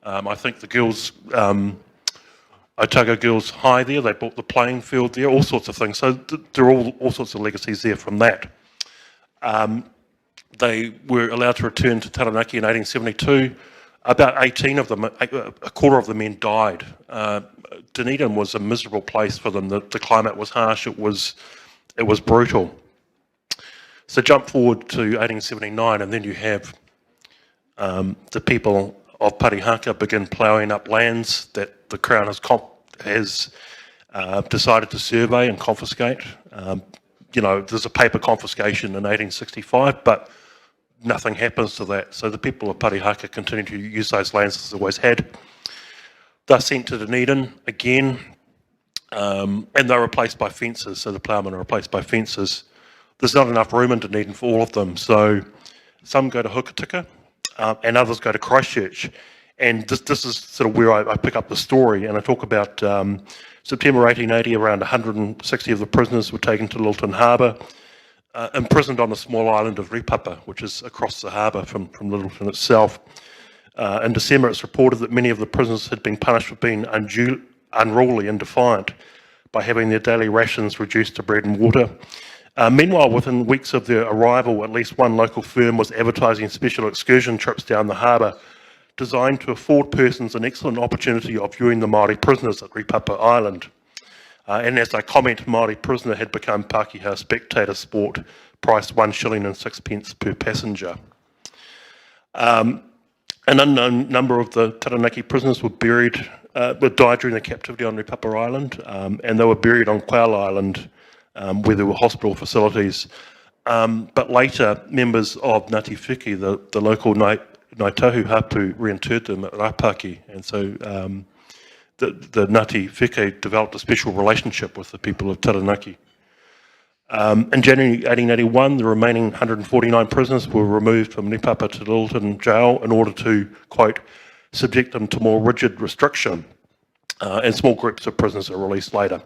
I think the girls, Otago Girls High there, they bought the playing field there, all sorts of things. So there are all sorts of legacies there from that. They were allowed to return to Taranaki in 1872. About 18 of them, a quarter of the men died. Dunedin was a miserable place for them. The climate was harsh. It was brutal. So jump forward to 1879, and then you have the people of Parihaka begin ploughing up lands that the Crown has decided to survey and confiscate. There's a paper confiscation in 1865, but nothing happens to that. So the people of Parihaka continue to use those lands as they always had. They're sent to Dunedin again, and they're replaced by fences. So the ploughmen are replaced by fences. There's not enough room in Dunedin for all of them. So some go to Hukatika, and others go to Christchurch. And this is sort of where I pick up the story, and I talk about September 1880, around 160 of the prisoners were taken to Lytton Harbour, imprisoned on the small island of Ripapa, which is across the harbour from Lytton itself. In December, it's reported that many of the prisoners had been punished for being unruly and defiant by having their daily rations reduced to bread and water. Meanwhile, within weeks of their arrival, at least one local firm was advertising special excursion trips down the harbour designed to afford persons an excellent opportunity of viewing the Māori prisoners at Ripapa Island. And as I comment, Māori prisoner had become Pākehā spectator sport, priced $1.06 per passenger. An unknown number of the Taranaki prisoners were died during their captivity on Ripapa Island, and they were buried on Quail Island, where there were hospital facilities. But later, members of Ngāti Whiki, the local Ngāi Tahu Hapu, reinterred them at Rapaki, and so the Ngāti Whiki developed a special relationship with the people of Taranaki. In January 1881, the remaining 149 prisoners were removed from Ripapa to Lytton Jail in order to, quote, subject them to more rigid restriction, and small groups of prisoners are released later.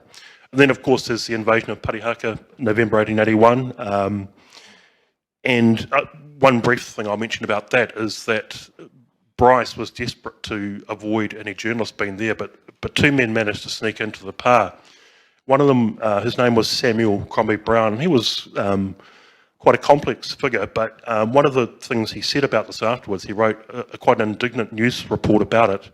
And then, of course, there's the invasion of Parihaka, November 1881, and one brief thing I'll mention about that is that Bryce was desperate to avoid any journalists being there, but two men managed to sneak into the pa. One of them, his name was Samuel Crombie Brown, and he was quite a complex figure, but one of the things he said about this afterwards, he wrote a quite an indignant news report about it,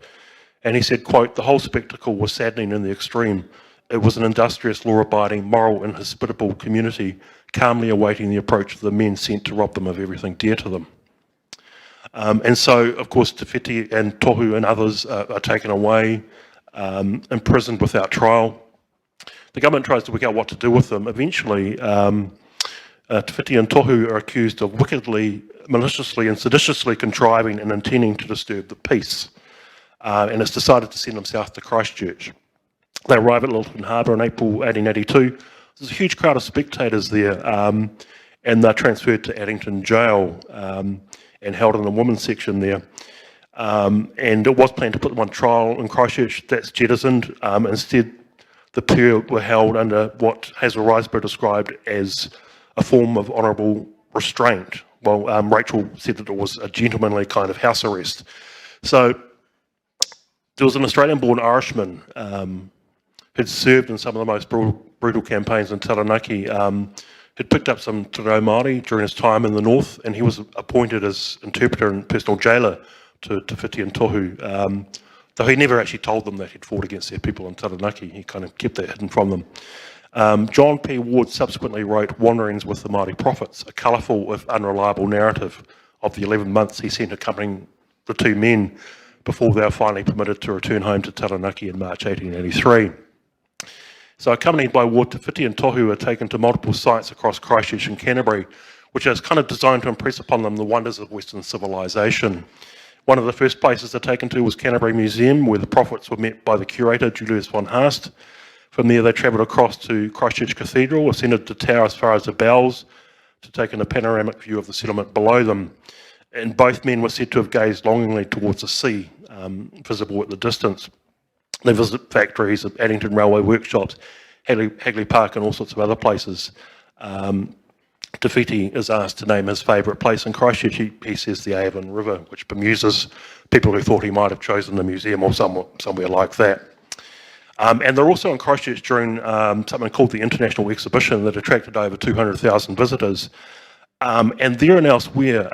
and he said, quote, "The whole spectacle was saddening in the extreme. It was an industrious, law-abiding, moral and hospitable community, calmly awaiting the approach of the men sent to rob them of everything dear to them." And so, of course, Te Whiti and Tohu and others are taken away, imprisoned without trial. The government tries to work out what to do with them. Eventually, Te Whiti and Tohu are accused of wickedly, maliciously and seditiously contriving and intending to disturb the peace. And it's decided to send them south to Christchurch. They arrive at Lytton Harbour in April 1882. There's a huge crowd of spectators there, and they're transferred to Addington Jail and held in the women's section there. And it was planned to put them on trial in Christchurch. That's jettisoned. Instead, the pair were held under what Hazel Riseborough described as a form of honourable restraint. Well, Rachel said that it was a gentlemanly kind of house arrest. So there was an Australian-born Irishman who'd served in some of the most brutal campaigns in Taranaki, had picked up some Te Reo Māori during his time in the north, and he was appointed as interpreter and personal jailer to Te Whiti and Tohu, though he never actually told them that he'd fought against their people in Taranaki. He kind of kept that hidden from them. John P. Ward subsequently wrote Wanderings with the Māori Prophets, a colourful if unreliable narrative of the 11 months he spent accompanying the two men before they were finally permitted to return home to Taranaki in March 1883. So accompanied by Ward, Te Whiti and Tohu are taken to multiple sites across Christchurch and Canterbury, which is kind of designed to impress upon them the wonders of Western civilization. One of the first places they're taken to was Canterbury Museum, where the prophets were met by the curator, Julius von Haast. From there, they travelled across to Christchurch Cathedral, ascended the tower as far as the bells to take in a panoramic view of the settlement below them. And both men were said to have gazed longingly towards the sea, visible at the distance. They visit factories, Addington Railway workshops, Hagley Park, and all sorts of other places. Te Whiti is asked to name his favourite place in Christchurch. He says the Avon River, which bemuses people who thought he might have chosen the museum or somewhere like that. And they're also in Christchurch during something called the International Exhibition that attracted over 200,000 visitors. And there and elsewhere,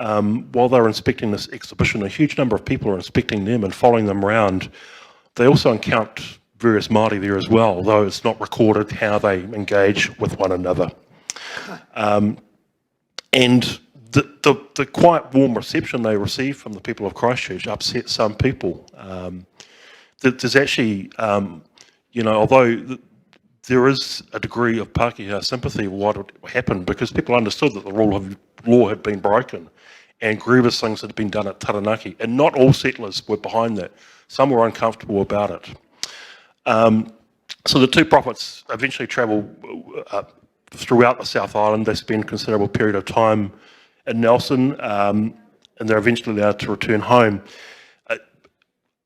while they're inspecting this exhibition, a huge number of people are inspecting them and following them around. They also encounter various Māori there as well, although it's not recorded how they engage with one another. And the quite warm reception they receive from the people of Christchurch upset some people. There's actually, although there is a degree of Pākehā sympathy with what had happened, because people understood that the rule of law had been broken and grievous things had been done at Taranaki, and not all settlers were behind that. Some were uncomfortable about it. So the two prophets eventually travel throughout the South Island. They spend a considerable period of time in Nelson, and they're eventually allowed to return home.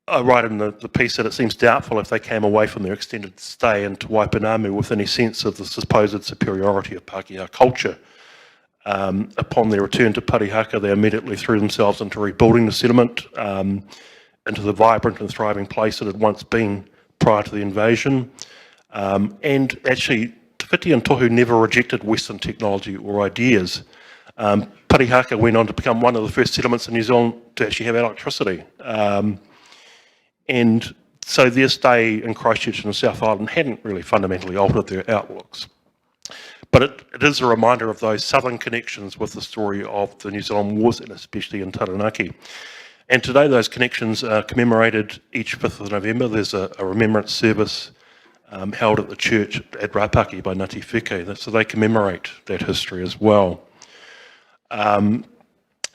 I write in the piece that it seems doubtful if they came away from their extended stay into Waipounamu with any sense of the supposed superiority of Pākehā culture. Upon their return to Parihaka, they immediately threw themselves into rebuilding the settlement, into the vibrant and thriving place it had once been prior to the invasion. And actually, Te Whiti and Tohu never rejected Western technology or ideas. Parihaka went on to become one of the first settlements in New Zealand to actually have electricity. And so their stay in Christchurch and the South Island hadn't really fundamentally altered their outlooks. But it is a reminder of those southern connections with the story of the New Zealand Wars, and especially in Taranaki. And today those connections are commemorated each 5th of November. There's a remembrance service held at the church at Rapaki by Ngāti Wheke, so they commemorate that history as well.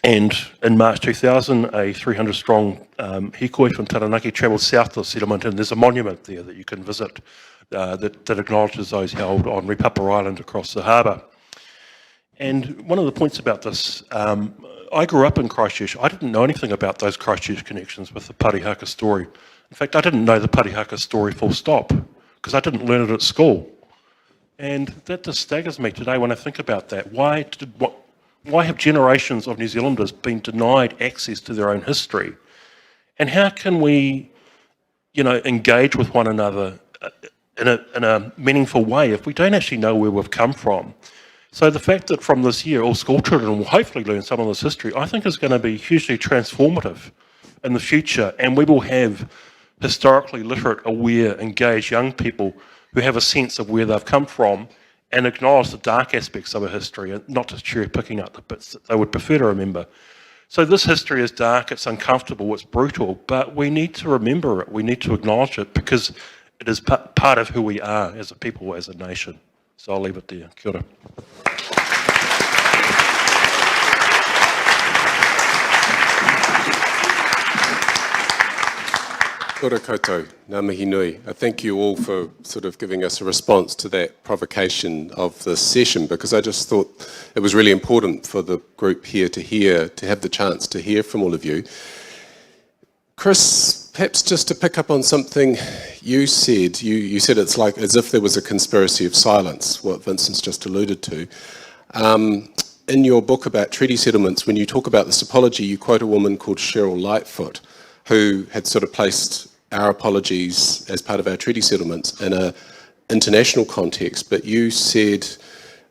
And in March 2000, a 300-strong hikoi from Taranaki travelled south to the settlement, and there's a monument there that you can visit that acknowledges those held on Ripapa Island across the harbour. And one of the points about this, I grew up in Christchurch. I didn't know anything about those Christchurch connections with the Parihaka story. In fact, I didn't know the Parihaka story full stop, because I didn't learn it at school. And that just staggers me today when I think about that. Why have generations of New Zealanders been denied access to their own history? And how can we, engage with one another in a meaningful way if we don't actually know where we've come from? So the fact that from this year all school children will hopefully learn some of this history, I think is going to be hugely transformative in the future, and we will have historically literate, aware, engaged young people who have a sense of where they've come from and acknowledge the dark aspects of a history, and not just cherry picking up the bits that they would prefer to remember. So this history is dark, it's uncomfortable, it's brutal, but we need to remember it, we need to acknowledge it, because it is part of who we are as a people, as a nation. So I'll leave it there. Kia ora. Kia ora koutou, ngā mihi nui. I thank you all for sort of giving us a response to that provocation of this session, because I just thought it was really important for the group here to have the chance to hear from all of you. Chris, perhaps just to pick up on something you said, you said it's like as if there was a conspiracy of silence, what Vincent's just alluded to. In your book about treaty settlements, when you talk about this apology, you quote a woman called Cheryl Lightfoot, who had sort of placed our apologies as part of our treaty settlements in an international context, but you said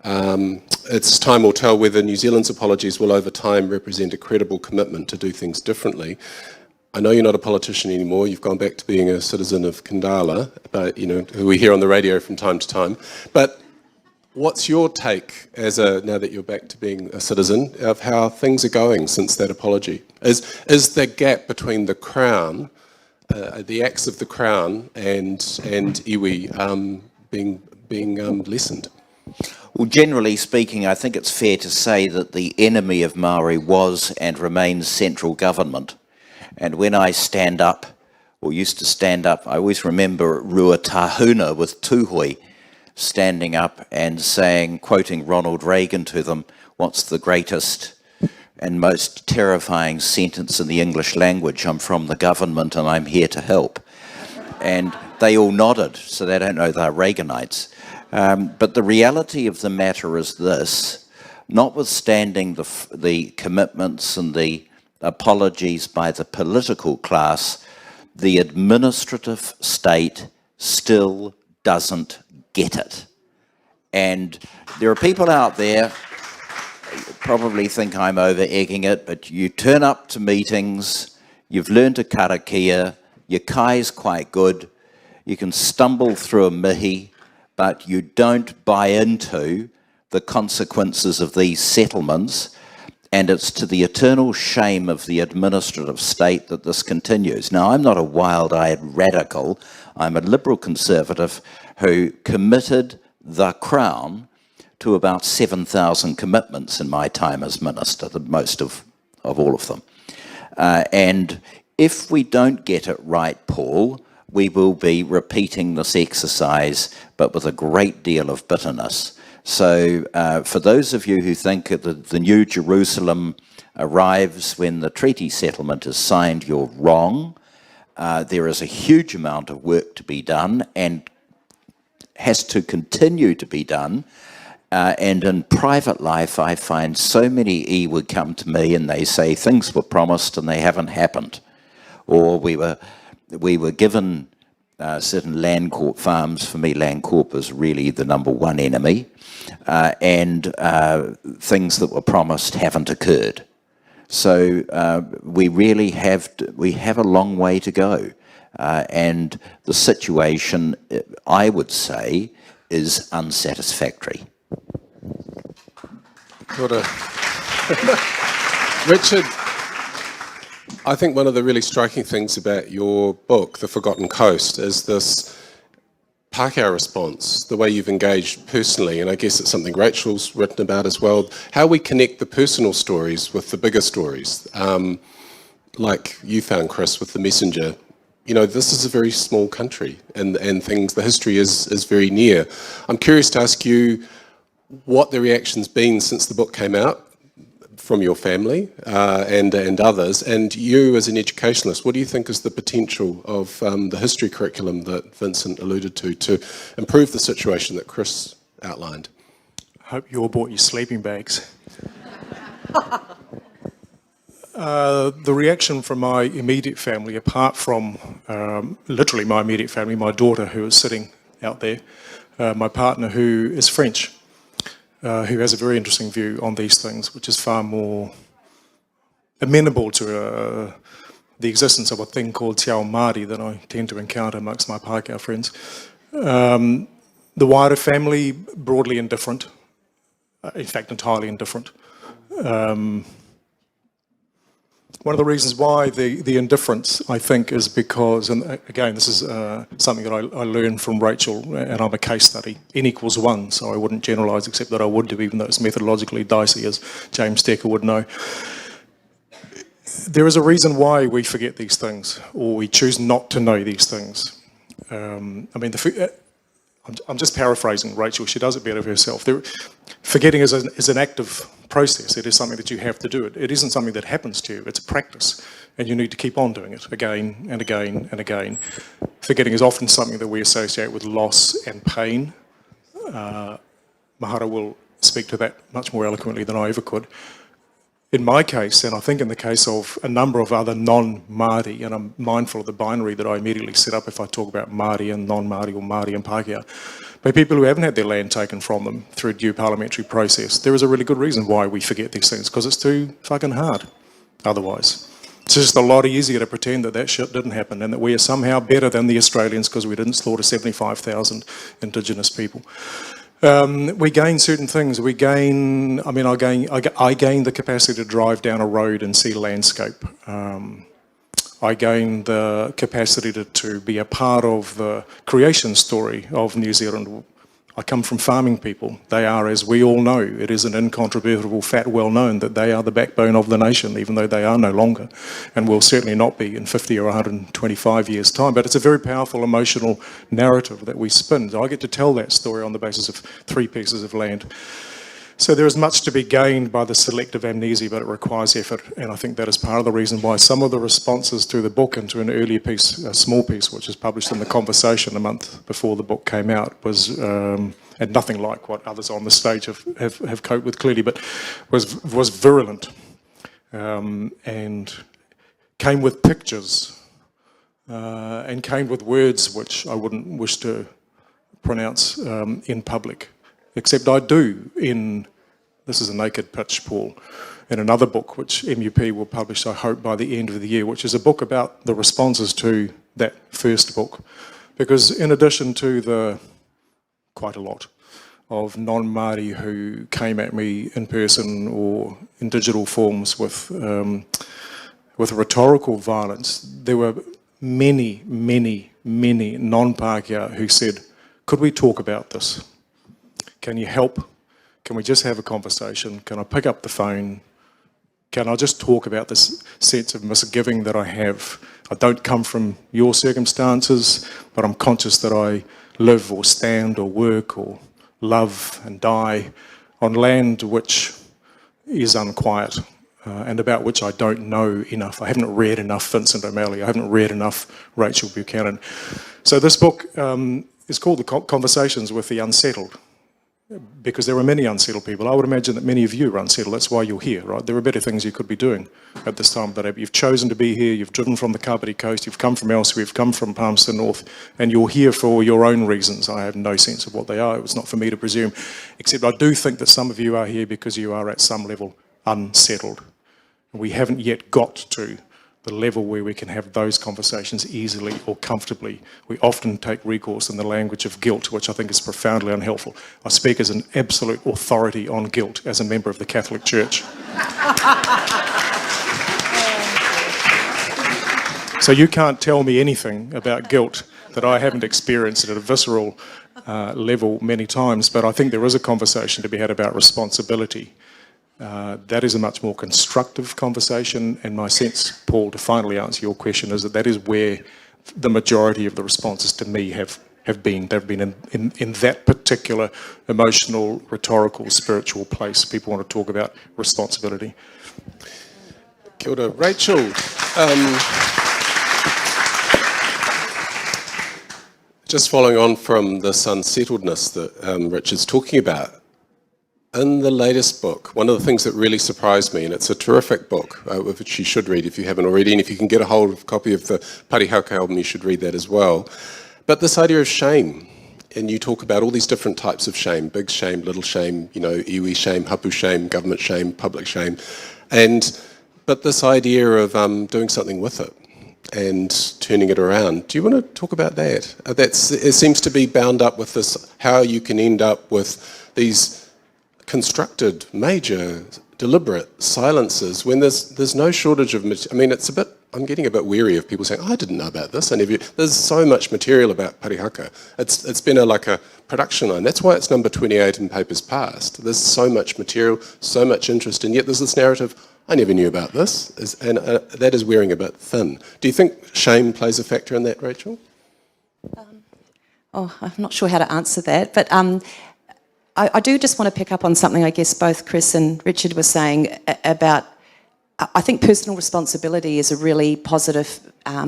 it's time will tell whether New Zealand's apologies will over time represent a credible commitment to do things differently. I know you're not a politician anymore, you've gone back to being a citizen of Kandala, but who we hear on the radio from time to time. But what's your take now that you're back to being a citizen, of how things are going since that apology? Is the gap between the Crown, the acts of the Crown and iwi being lessened? Well, generally speaking, I think it's fair to say that the enemy of Māori was and remains central government. And when I stand up or used to stand up. I always remember Ruatahuna with Tūhui standing up and saying, quoting Ronald Reagan to them, "What's the greatest and most terrifying sentence in the English language? I'm from the government and I'm here to help." And they all nodded, so they don't know they're Reaganites. But the reality of the matter is this: notwithstanding the commitments and the apologies by the political class, the administrative state still doesn't get it. And there are people out there probably think I'm over-egging it, but you turn up to meetings, you've learned to karakia, your kai's quite good, you can stumble through a mihi, but you don't buy into the consequences of these settlements, and it's to the eternal shame of the administrative state that this continues. Now, I'm not a wild-eyed radical, I'm a liberal conservative who committed the Crown to about 7,000 commitments in my time as minister, the most of all of them. And if we don't get it right, Paul, we will be repeating this exercise, but with a great deal of bitterness. So for those of you who think that the New Jerusalem arrives when the treaty settlement is signed, you're wrong. There is a huge amount of work to be done and has to continue to be done. And in private life, I find so many iwi come to me and they say things were promised and they haven't happened. Or we were given certain land court farms. For me, land court is really the number one enemy. And things that were promised haven't occurred. So we really have a long way to go. And the situation, I would say, is unsatisfactory. Richard, I think one of the really striking things about your book, The Forgotten Coast, is this Pākehā response, the way you've engaged personally, and I guess it's something Rachel's written about as well, how we connect the personal stories with the bigger stories. Like you found, Chris, with The Messenger. You know, this is a very small country, and the history is very near. I'm curious to ask you what the reaction's been since the book came out from your family and others, and you as an educationalist, what do you think is the potential of the history curriculum that Vincent alluded to improve the situation that Chris outlined? Hope you all bought your sleeping bags. The reaction from my immediate family, apart from literally my immediate family, my daughter who is sitting out there, my partner who is French, who has a very interesting view on these things, which is far more amenable to the existence of a thing called Te Ao Māori that I tend to encounter amongst my Pākehā friends. The wider family, broadly indifferent, in fact entirely indifferent. One of the reasons why the indifference, I think, is because, and again, this is something that I learned from Rachel, and I'm a case study, N equals 1, so I wouldn't generalise except that I would do, even though it's methodologically dicey, as James Decker would know. There is a reason why we forget these things, or we choose not to know these things. I mean, I'm just paraphrasing Rachel, she does it better herself. Forgetting is an active process. It is something that you have to do. It isn't something that happens to you. It's a practice, and you need to keep on doing it again and again and again. Forgetting is often something that we associate with loss and pain. Mahara will speak to that much more eloquently than I ever could. In my case, and I think in the case of a number of other non-Māori, and I'm mindful of the binary that I immediately set up if I talk about Māori and non-Māori or Māori and Pākehā, by people who haven't had their land taken from them through due parliamentary process, there is a really good reason why we forget these things, because it's too fucking hard otherwise. It's just a lot easier to pretend that shit didn't happen and that we are somehow better than the Australians because we didn't slaughter 75,000 Indigenous people. We gain certain things. I gain the capacity to drive down a road and see landscape. I gain the capacity to be a part of the creation story of New Zealand. I come from farming people. They are, as we all know, it is an incontrovertible fact, well known, that they are the backbone of the nation, even though they are no longer, and will certainly not be in 50 or 125 years' time. But it's a very powerful emotional narrative that we spin. So I get to tell that story on the basis of 3 pieces of land. So there is much to be gained by the selective amnesia, but it requires effort, and I think that is part of the reason why some of the responses to the book and to an earlier piece, a small piece, which was published in The Conversation a month before the book came out, was, and nothing like what others on the stage have coped with clearly, but was virulent, and came with pictures, and came with words which I wouldn't wish to pronounce in public. Except I do in, this is a naked pitch, Paul, in another book which MUP will publish, I hope, by the end of the year, which is a book about the responses to that first book. Because in addition to the, quite a lot, of non-Māori who came at me in person or in digital forms with rhetorical violence, there were many, many, many non-Pākehā who said, could we talk about this? Can you help? Can we just have a conversation? Can I pick up the phone? Can I just talk about this sense of misgiving that I have? I don't come from your circumstances, but I'm conscious that I live or stand or work or love and die on land which is unquiet and about which I don't know enough. I haven't read enough Vincent O'Malley. I haven't read enough Rachel Buchanan. So this book is called The Conversations with the Unsettled, because there are many unsettled people. I would imagine that many of you are unsettled. That's why you're here, right? There are better things you could be doing at this time of the day. But you've chosen to be here. You've driven from the Kapiti Coast. You've come from elsewhere. You've come from Palmerston North. And you're here for your own reasons. I have no sense of what they are. It was not for me to presume. Except I do think that some of you are here because you are at some level unsettled. And we haven't yet got to the level where we can have those conversations easily or comfortably. We often take recourse in the language of guilt, which I think is profoundly unhelpful. I speak as an absolute authority on guilt as a member of the Catholic Church. So you can't tell me anything about guilt that I haven't experienced at a visceral level many times, but I think there is a conversation to be had about responsibility. That is a much more constructive conversation, and my sense, Paul, to finally answer your question, is that that is where the majority of the responses to me have been. They've been in that particular emotional, rhetorical, spiritual place. People want to talk about responsibility. Kia ora. Rachel, just following on from this unsettledness that Richard's talking about, in the latest book, one of the things that really surprised me, and it's a terrific book, which you should read if you haven't already, and if you can get a hold of a copy of the Parihaka album, you should read that as well. But this idea of shame, and you talk about all these different types of shame, big shame, little shame, you know, iwi shame, hapu shame, government shame, public shame, but this idea of doing something with it and turning it around. Do you want to talk about that? It seems to be bound up with this, how you can end up with these constructed, major, deliberate silences when there's no shortage of material. I mean, it's a bit, I'm getting a bit weary of people saying, oh, I didn't know about this. There's so much material about Parihaka. It's been like a production line. That's why it's number 28 in Papers Past. There's so much material, so much interest, and yet there's this narrative, I never knew about this, and that is wearing a bit thin. Do you think shame plays a factor in that, Rachel? I'm not sure how to answer that, but I do just want to pick up on something I guess both Chris and Richard were saying about, I think personal responsibility is a really positive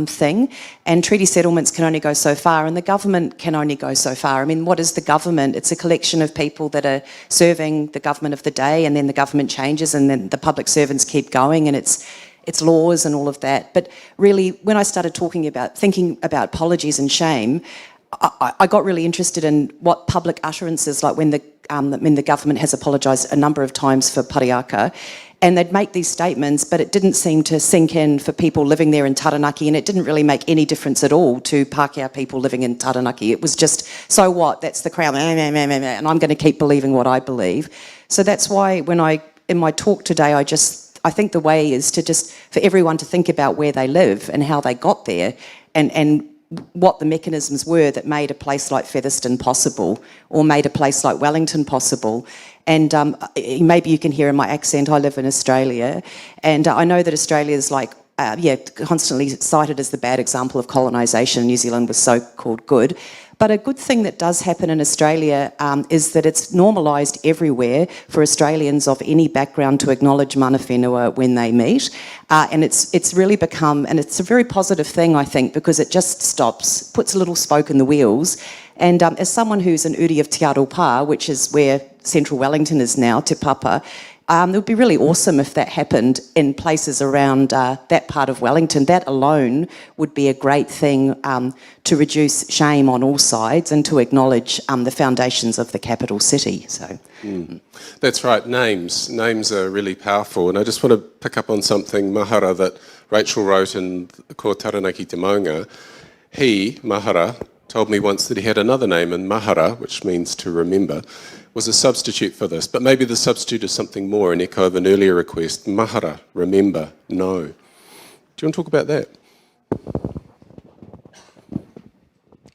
thing, and treaty settlements can only go so far, and the government can only go so far. I mean, what is the government? It's a collection of people that are serving the government of the day, and then the government changes, and then the public servants keep going, and it's laws and all of that. But really, when I started thinking about apologies and shame, I got really interested in what public utterances, like when the government has apologised a number of times for Parihaka, and they'd make these statements, but it didn't seem to sink in for people living there in Taranaki, and it didn't really make any difference at all to Pākehā people living in Taranaki. It was just, so what, that's the Crown, and I'm going to keep believing what I believe. So that's why in my talk today, I think the way is to just, for everyone to think about where they live and how they got there, and what the mechanisms were that made a place like Featherston possible, or made a place like Wellington possible. And maybe you can hear in my accent, I live in Australia, and I know that Australia is like, constantly cited as the bad example of colonisation. New Zealand was so-called good. But a good thing that does happen in Australia is that it's normalised everywhere for Australians of any background to acknowledge mana whenua when they meet. And it's really become, and it's a very positive thing, I think, because it just stops, puts a little spoke in the wheels. And as someone who's an uri of Te Aropa, which is where central Wellington is now, Te Papa, it would be really awesome if that happened in places around that part of Wellington. That alone would be a great thing to reduce shame on all sides and to acknowledge the foundations of the capital city. So, That's right, names. Names are really powerful. And I just want to pick up on something, Mahara, that Rachel wrote in Ko Taranaki Te Maunga. He, Mahara, told me once that he had another name, and Mahara, which means to remember, was a substitute for this, but maybe the substitute is something more, an echo of an earlier request. Mahara, remember, know. Do you want to talk about that?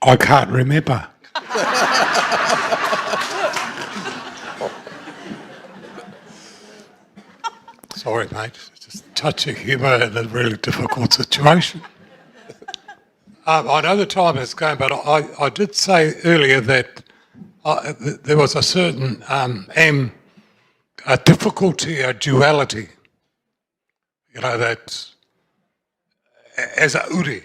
I can't remember. Sorry, mate. It's just a touch of humour in a really difficult situation. I know the time is going, but I did say earlier that there was a certain a difficulty, a duality, that as a uri,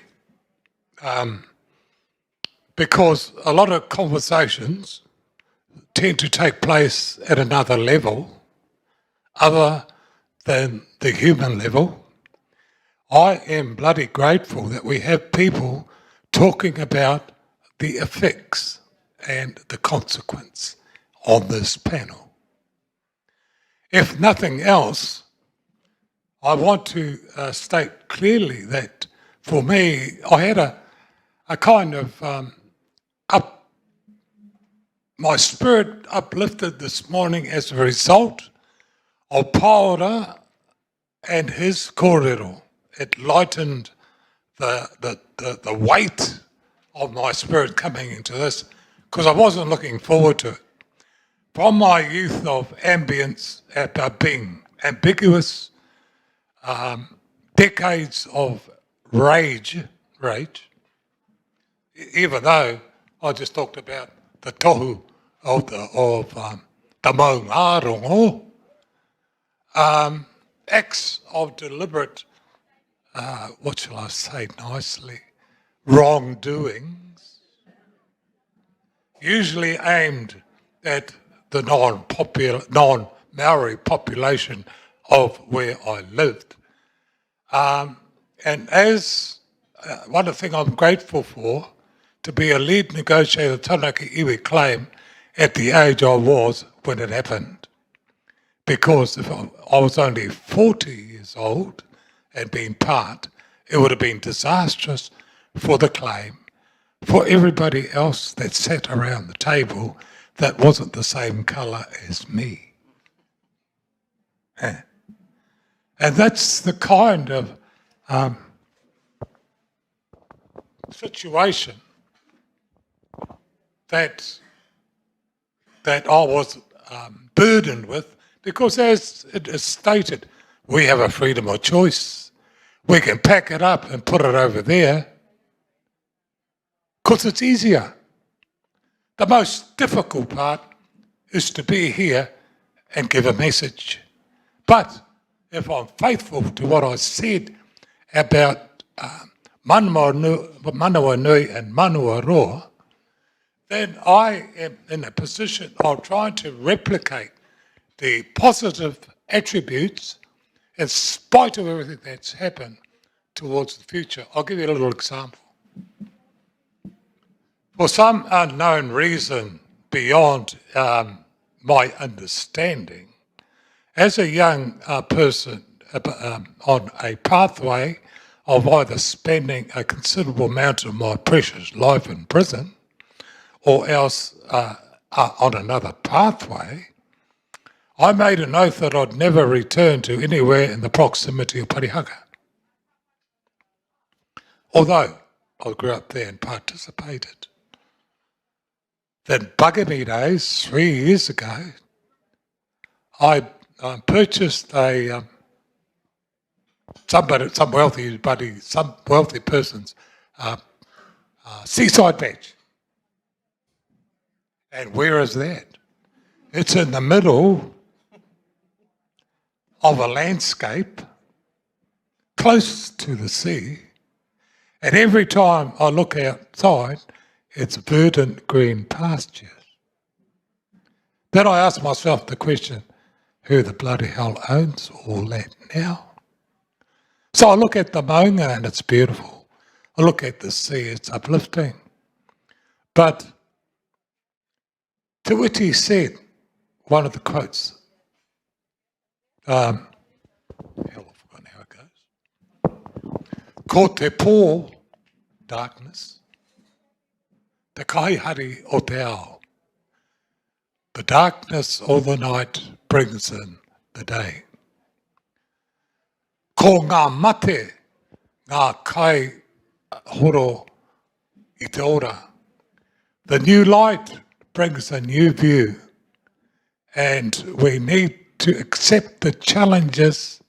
because a lot of conversations tend to take place at another level other than the human level. I am bloody grateful that we have people talking about the effects and the consequence on this panel. If nothing else, I want to state clearly that for me, I had a kind of my spirit uplifted this morning as a result of Paora and his kōrero. It lightened the weight of my spirit coming into this, because I wasn't looking forward to it. From my youth of ambience at being ambiguous, decades of rage, even though I just talked about the tohu of the maungarongo, acts of deliberate, what shall I say nicely, wrongdoings, usually aimed at the non-Maori population of where I lived. And as one of the things I'm grateful for, to be a lead negotiator of Taranaki iwi claim at the age I was when it happened. Because if I was only 40 years old and being part, it would have been disastrous for the claim, for everybody else that sat around the table that wasn't the same colour as me. And that's the kind of situation that I was burdened with, because as it is stated, we have a freedom of choice. We can pack it up and put it over there because it's easier. The most difficult part is to be here and give a message. But if I'm faithful to what I said about Manawa Nui and Manawa Roa, then I am in a position of trying to replicate the positive attributes in spite of everything that's happened towards the future. I'll give you a little example. For some unknown reason beyond my understanding, as a young person on a pathway of either spending a considerable amount of my precious life in prison or else on another pathway, I made an oath that I'd never return to anywhere in the proximity of Parihaka. Although I grew up there and participated. Then Bugamy days, 3 years ago, I purchased some wealthy person's seaside badge. And where is that? It's in the middle of a landscape close to the sea. And every time I look outside, it's verdant green pastures. Then I ask myself the question, who the bloody hell owns all that now? So I look at the maunga and it's beautiful. I look at the sea, it's uplifting. But to which he said, one of the quotes, hell, I've forgotten how it goes. Ko te pō, darkness, te kaihari o te ao. The darkness of the night brings in the day. Ko ngā mate, ngā kai horo I te ora. The new light brings a new view, and we need to accept the challenges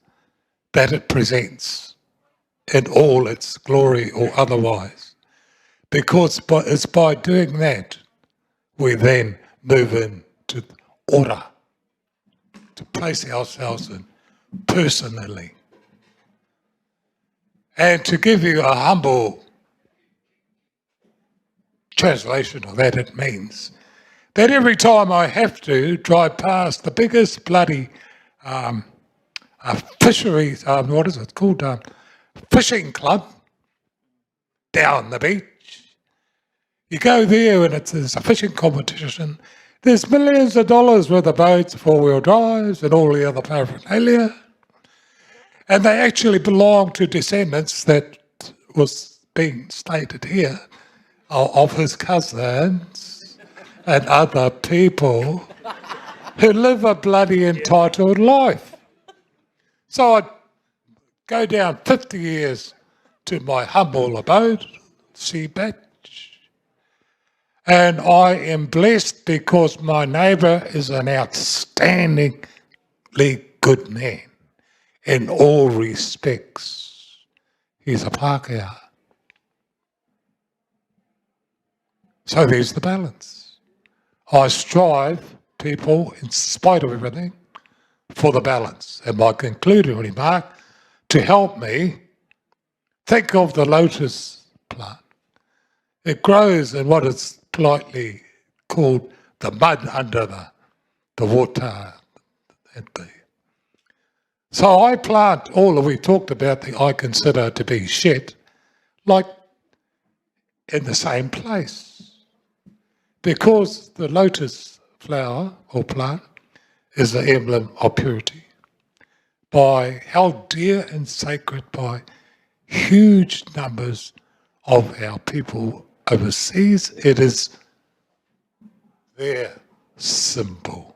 that it presents in all its glory or otherwise. Because it's by doing that we then move into ora, to place ourselves in personally. And to give you a humble translation of that, it means that every time I have to drive past the biggest bloody fishery, what is it called, fishing club down the beach, you go there and there's a fishing competition, there's millions of dollars worth of boats, four-wheel drives and all the other paraphernalia, and they actually belong to descendants that was being stated here of his cousins and other people who live a bloody entitled life. So I'd go down 50 years to my humble abode, Seabatch, and I am blessed because my neighbour is an outstandingly good man in all respects. He's a Pākehā. So there's the balance. I strive, people, in spite of everything, for the balance. And my concluding remark, to help me, think of the lotus plant. It grows in what is politely called the mud under the water. So I plant all that we talked about that I consider to be shit, like in the same place. Because the lotus flower or plant is the emblem of purity, held dear and sacred by huge numbers of our people overseas. It is their symbol.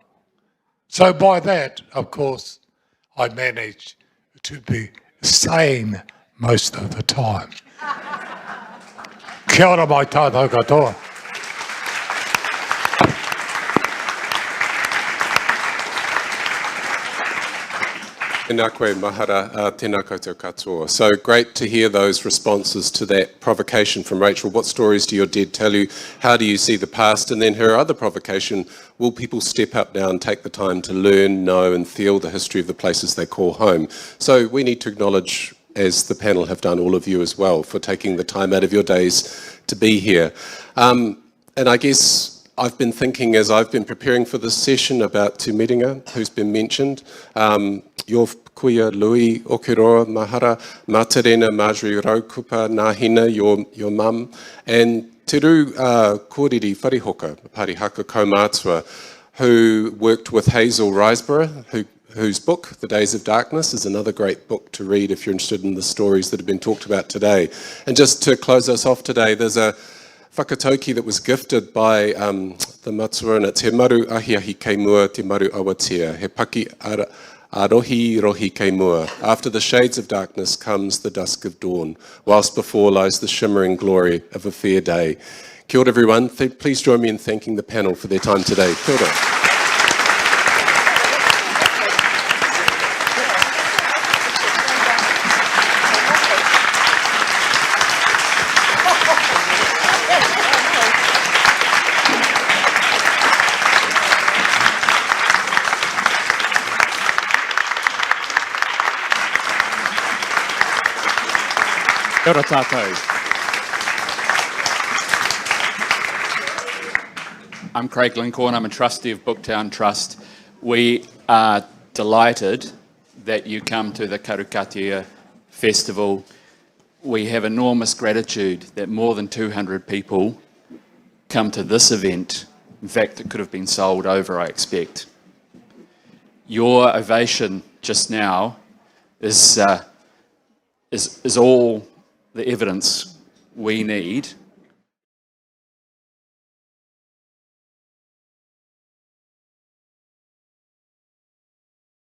So by that, of course, I manage to be sane most of the time. Kia ora mai tātou katoa. Tēnā koe, Mahara, tēnā koutou katoa. So great to hear those responses to that provocation from Rachel. What stories do your dead tell you? How do you see the past? And then her other provocation, will people step up now and take the time to learn, know and feel the history of the places they call home? So we need to acknowledge, as the panel have done, all of you as well, for taking the time out of your days to be here. And I guess I've been thinking as I've been preparing for this session about Te Miringa, who's been mentioned, your kuia Louis Okeroa, Mahara, Matarena, Marjorie Raukupa, Nāhina, your mum, and Te Rū Kōriri Wharihoka, Parihaka Kaumātua, who worked with Hazel Riseborough, whose book, The Days of Darkness, is another great book to read if you're interested in the stories that have been talked about today. And just to close us off today, there's a whakatauki that was gifted by the Matsuarana, Te Maru Ahiahi Kei Mua, Te Maru Awatea, He Paki A rohi, rohi kei mua. After the shades of darkness comes the dusk of dawn, whilst before lies the shimmering glory of a fair day. Kia ora, everyone. Please join me in thanking the panel for their time today. Kia ora. Kia ora tātou. I'm Craig Lincoln, I'm a trustee of Booktown Trust. We are delighted that you come to the Karukatia Festival. We have enormous gratitude that more than 200 people come to this event. In fact, it could have been sold over, I expect. Your ovation just now is all the evidence we need